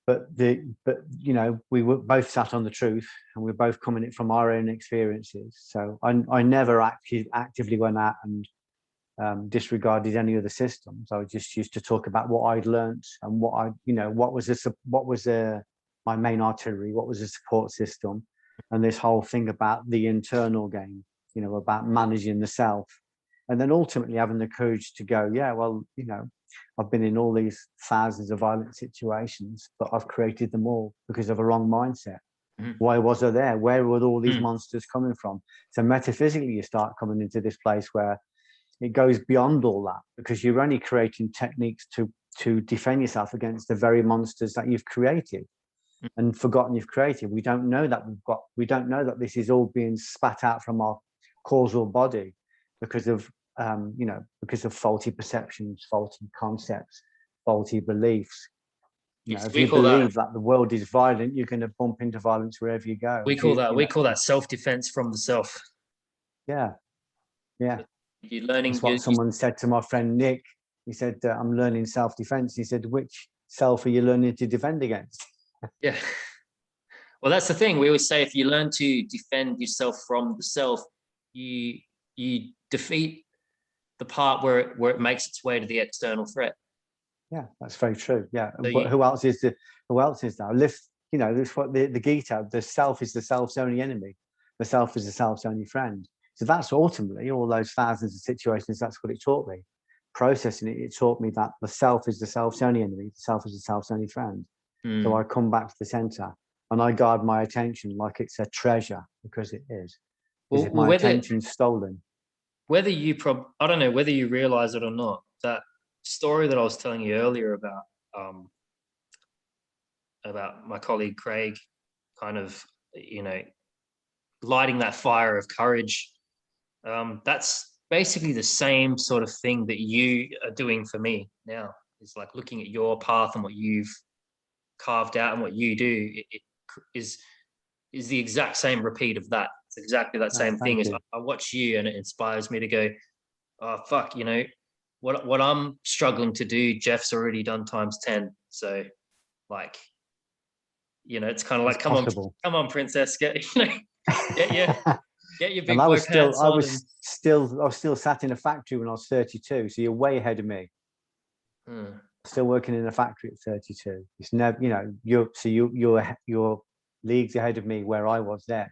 But you know, we were both sat on the truth, and we were both coming it from our own experiences. So I never actively went out and disregarded any of the systems. I just used to talk about what I'd learned and what I, you know, what was my main artillery, what was the support system, and this whole thing about the internal game, you know, about managing the self, and then ultimately having the courage to go, yeah, well, you know, I've been in all these thousands of violent situations, but I've created them all because of a wrong mindset. Why was I there? Where were all these monsters coming from? So metaphysically, you start coming into this place where it goes beyond all that, because you're only creating techniques to defend yourself against the very monsters that you've created and forgotten you've created. We don't know that this is all being spat out from our causal body because of you know, because of faulty perceptions, faulty concepts, faulty beliefs. You know, if you believe that the world is violent, you're going to bump into violence wherever you go. We call that self-defense from the self. Yeah. You're learning. That's what someone said to my friend Nick. He said, "I'm learning self-defense." He said, "Which self are you learning to defend against?" Yeah. Well, that's the thing. We always say, if you learn to defend yourself from the self, you defeat the part where it makes its way to the external threat. Yeah, that's very true. Yeah, so but who else is now? You know, this what the Gita. The self is the self's only enemy. The self is the self's only friend. So that's ultimately all those thousands of situations. That's what it taught me. Processing it, it taught me that the self is the self's only enemy. The self is the self's only friend. So I come back to the center and I guard my attention like it's a treasure, because it is. Because if my attention's stolen. Whether I don't know whether you realize it or not, that story that I was telling you earlier about my colleague Craig kind of, you know, lighting that fire of courage. That's basically the same sort of thing that you are doing for me now. It's like looking at your path and what you've carved out and what you do. It is the exact same repeat of that. It's exactly that same thing. As I watch you and it inspires me to go, oh fuck, you know, what I'm struggling to do, Geoff's already done times 10. So like, you know, it's kind of like, come on, princess, get your big boy pants on. I was still sat in a factory when I was 32. So you're way ahead of me. Still working in a factory at 32. It's never, you know, you're leagues ahead of me where I was then.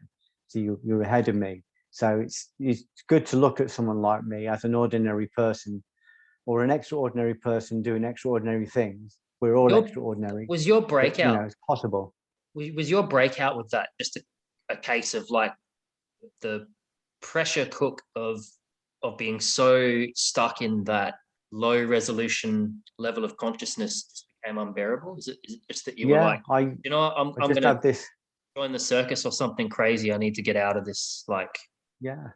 So you're ahead of me. So it's good to look at someone like me as an ordinary person or an extraordinary person doing extraordinary things. We're all extraordinary. Was your breakout? You know, it's possible. Was your breakout with that just a case of like the pressure cook of being so stuck in that low resolution level of consciousness just became unbearable? Is it just that you were like, I'm going to join the circus or something crazy? I need to get out of this. Like, yeah,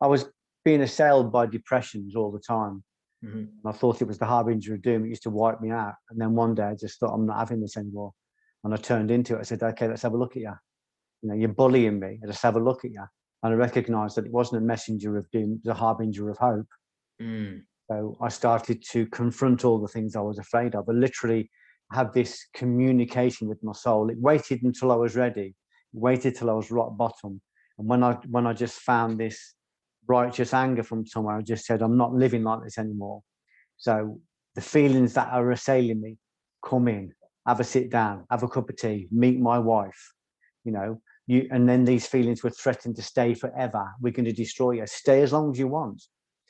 I was being assailed by depressions all the time. And I thought it was the harbinger of doom. It used to wipe me out. And then one day I just thought, I'm not having this anymore. And I turned into it. I said, okay, let's have a look at you. You know, you're bullying me. Let's have a look at you. And I recognized that it wasn't a messenger of doom, it was a harbinger of hope. So I started to confront all the things I was afraid of. I literally had this communication with my soul. It waited until I was ready. waited till I was rock bottom. And when I just found this righteous anger from somewhere, I just said, I'm not living like this anymore. So the feelings that are assailing me, come in, have a sit down, have a cup of tea, meet my wife, you know, and then these feelings were threatened to stay forever. We're going to destroy you. Stay as long as you want.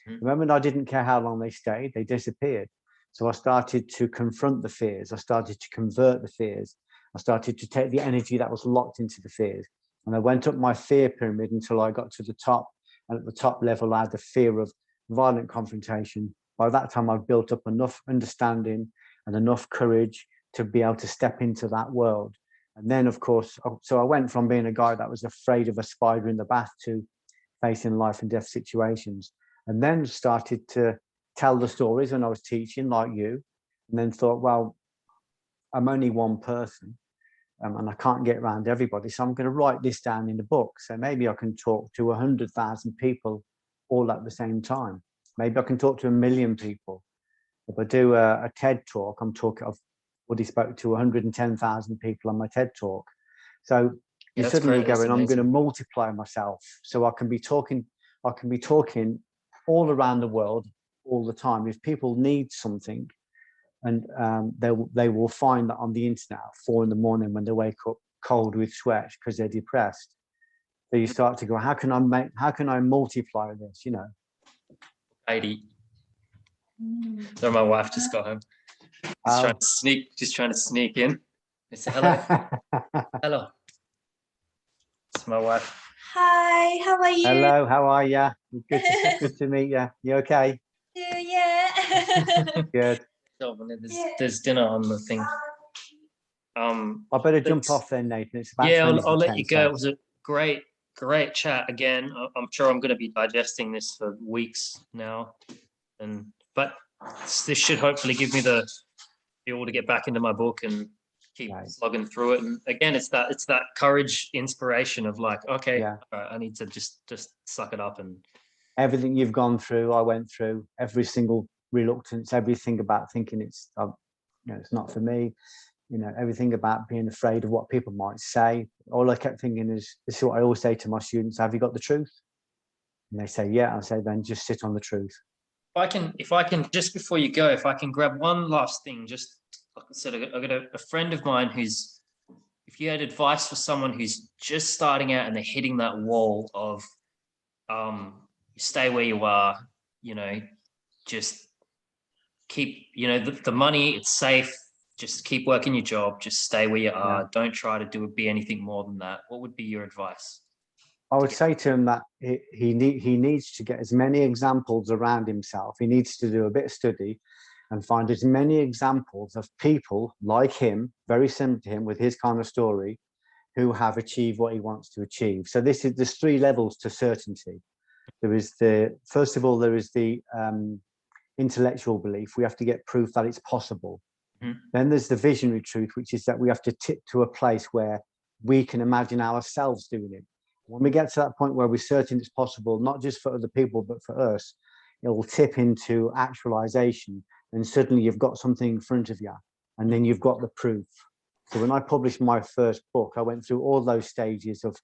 The moment I didn't care how long they stayed, they disappeared. So I started to confront the fears. I started to convert the fears. I started to take the energy that was locked into the fears. And I went up my fear pyramid until I got to the top. And at the top level, I had the fear of violent confrontation. By that time, I'd built up enough understanding and enough courage to be able to step into that world. And then, of course, so I went from being a guy that was afraid of a spider in the bath to facing life and death situations. And then started to tell the stories when I was teaching, like you, and then thought, well, I'm only one person and I can't get around everybody. So I'm going to write this down in the book. So maybe I can talk to 100,000 people all at the same time. Maybe I can talk to 1 million people. If I do a TED talk, I've already spoke to 110,000 people on my TED talk. So you suddenly going, I'm going to multiply myself so I can be talking all around the world all the time. If people need something, and they will find that on the internet at 4 a.m. when they wake up cold with sweat because they're depressed. So you start to go, how can I multiply this? You know. Heidi. So my wife just got home. Just trying to sneak in. I say hello. Hello. It's my wife. Hi, how are you? Hello, how are you? Good to meet you. You okay? Yeah. Good. There's dinner on the thing. I better jump off then, Nathan. It's about I'll let you go. It was a great chat again. I'm sure I'm going to be digesting this for weeks now, but this should hopefully give me the fuel to get back into my book and keep slugging through it. And again, it's that courage, inspiration of like, okay, all right, I need to just suck it up. And everything you've gone through, I went through. Every single reluctance, everything about thinking it's not for me. You know, everything about being afraid of what people might say. All I kept thinking is, this is what I always say to my students: have you got the truth? And they say, yeah. I say, then just sit on the truth. If I can, just before you go, if I can grab one last thing, just like I said, I got a friend of mine who's, if you had advice for someone who's just starting out and they're hitting that wall of, stay where you are, you know, just keep, you know, the money, it's safe. Just keep working your job. Just stay where you are. Yeah. Don't try to be anything more than that. What would be your advice? I would say to him that he needs to get as many examples around himself. He needs to do a bit of study and find as many examples of people like him, very similar to him with his kind of story, who have achieved what he wants to achieve. So there's 3 levels to certainty. First of all, there is the intellectual belief. We have to get proof that it's possible. Then there's the visionary truth, which is that we have to tip to a place where we can imagine ourselves doing it. When we get to that point where we're certain it's possible, not just for other people, but for us, it will tip into actualization. And suddenly you've got something in front of you, and then you've got the proof. So when I published my first book, I went through all those stages of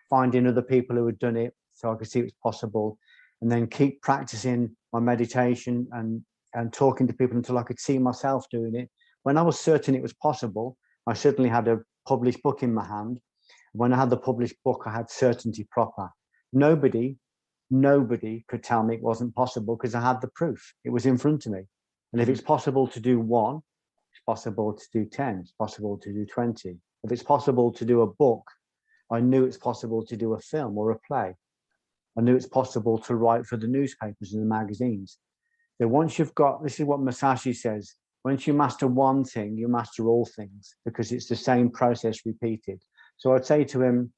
finding other people who had done it so I could see it was possible, and then keep practicing my meditation and talking to people until I could see myself doing it. When I was certain it was possible, I certainly had a published book in my hand. When I had the published book, I had certainty proper. Nobody could tell me it wasn't possible because I had the proof. It was in front of me. And if it's possible to do 1, it's possible to do 10, it's possible to do 20. If it's possible to do a book, I knew it's possible to do a film or a play. I knew it's possible to write for the newspapers and the magazines. So once you've got, this is what Masashi says, once you master one thing, you master all things, because it's the same process repeated. So I'd say to him,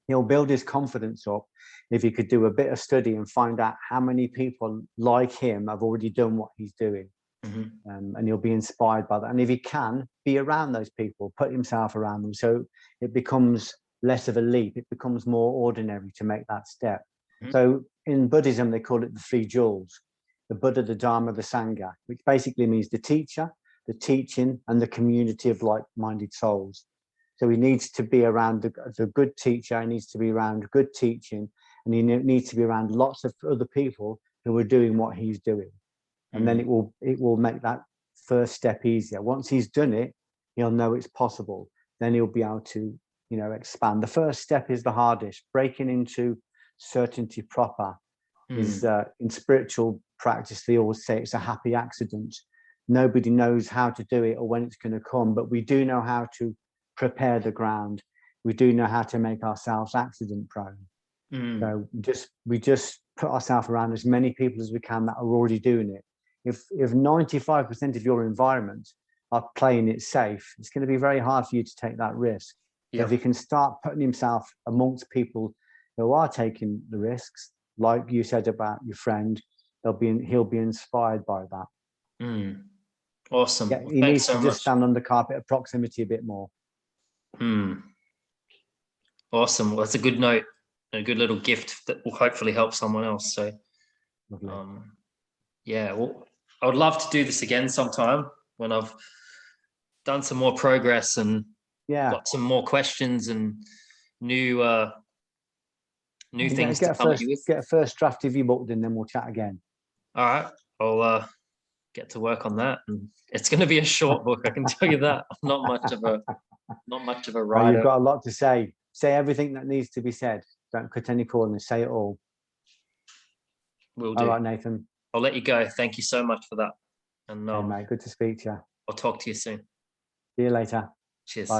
he'll build his confidence up if he could do a bit of study and find out how many people like him have already done what he's doing. And he'll be inspired by that. And if he can, be around those people, put himself around them. So it becomes less of a leap. It becomes more ordinary to make that step. So in Buddhism, they call it the 3 jewels: the Buddha, the Dharma, the Sangha, which basically means the teacher, the teaching, and the community of like-minded souls. So he needs to be around the good teacher. He needs to be around good teaching, and he needs to be around lots of other people who are doing what he's doing. And then it will make that first step easier. Once he's done it, he'll know it's possible. Then he'll be able to, expand. The first step is the hardest. Breaking into certainty proper is in spiritual practice. They always say it's a happy accident. Nobody knows how to do it or when it's going to come, but we do know how to prepare the ground. We do know how to make ourselves accident prone. So we just put ourselves around as many people as we can that are already doing it. If 95% of your environment are playing it safe, it's going to be very hard for you to take that risk. So if he can start putting himself amongst people who are taking the risks, like you said about your friend, he'll be inspired by that. Awesome. Yeah, he needs to just stand on the carpet of proximity a bit more. Awesome. Well, that's a good note, a good little gift that will hopefully help someone else. So, yeah, well, I would love to do this again sometime when I've done some more progress and got some more questions and new things to come at you with. Get a first draft of your book, and then we'll chat again. All right, I'll get to work on that, and it's going to be a short book. I can tell you that. I'm not much of a writer. You've got a lot to say. Say everything that needs to be said. Don't cut any corners. Say it all. Will do. All right, Nathan. I'll let you go. Thank you so much for that. And mate, good to speak to you. I'll talk to you soon. See you later. Cheers. Bye.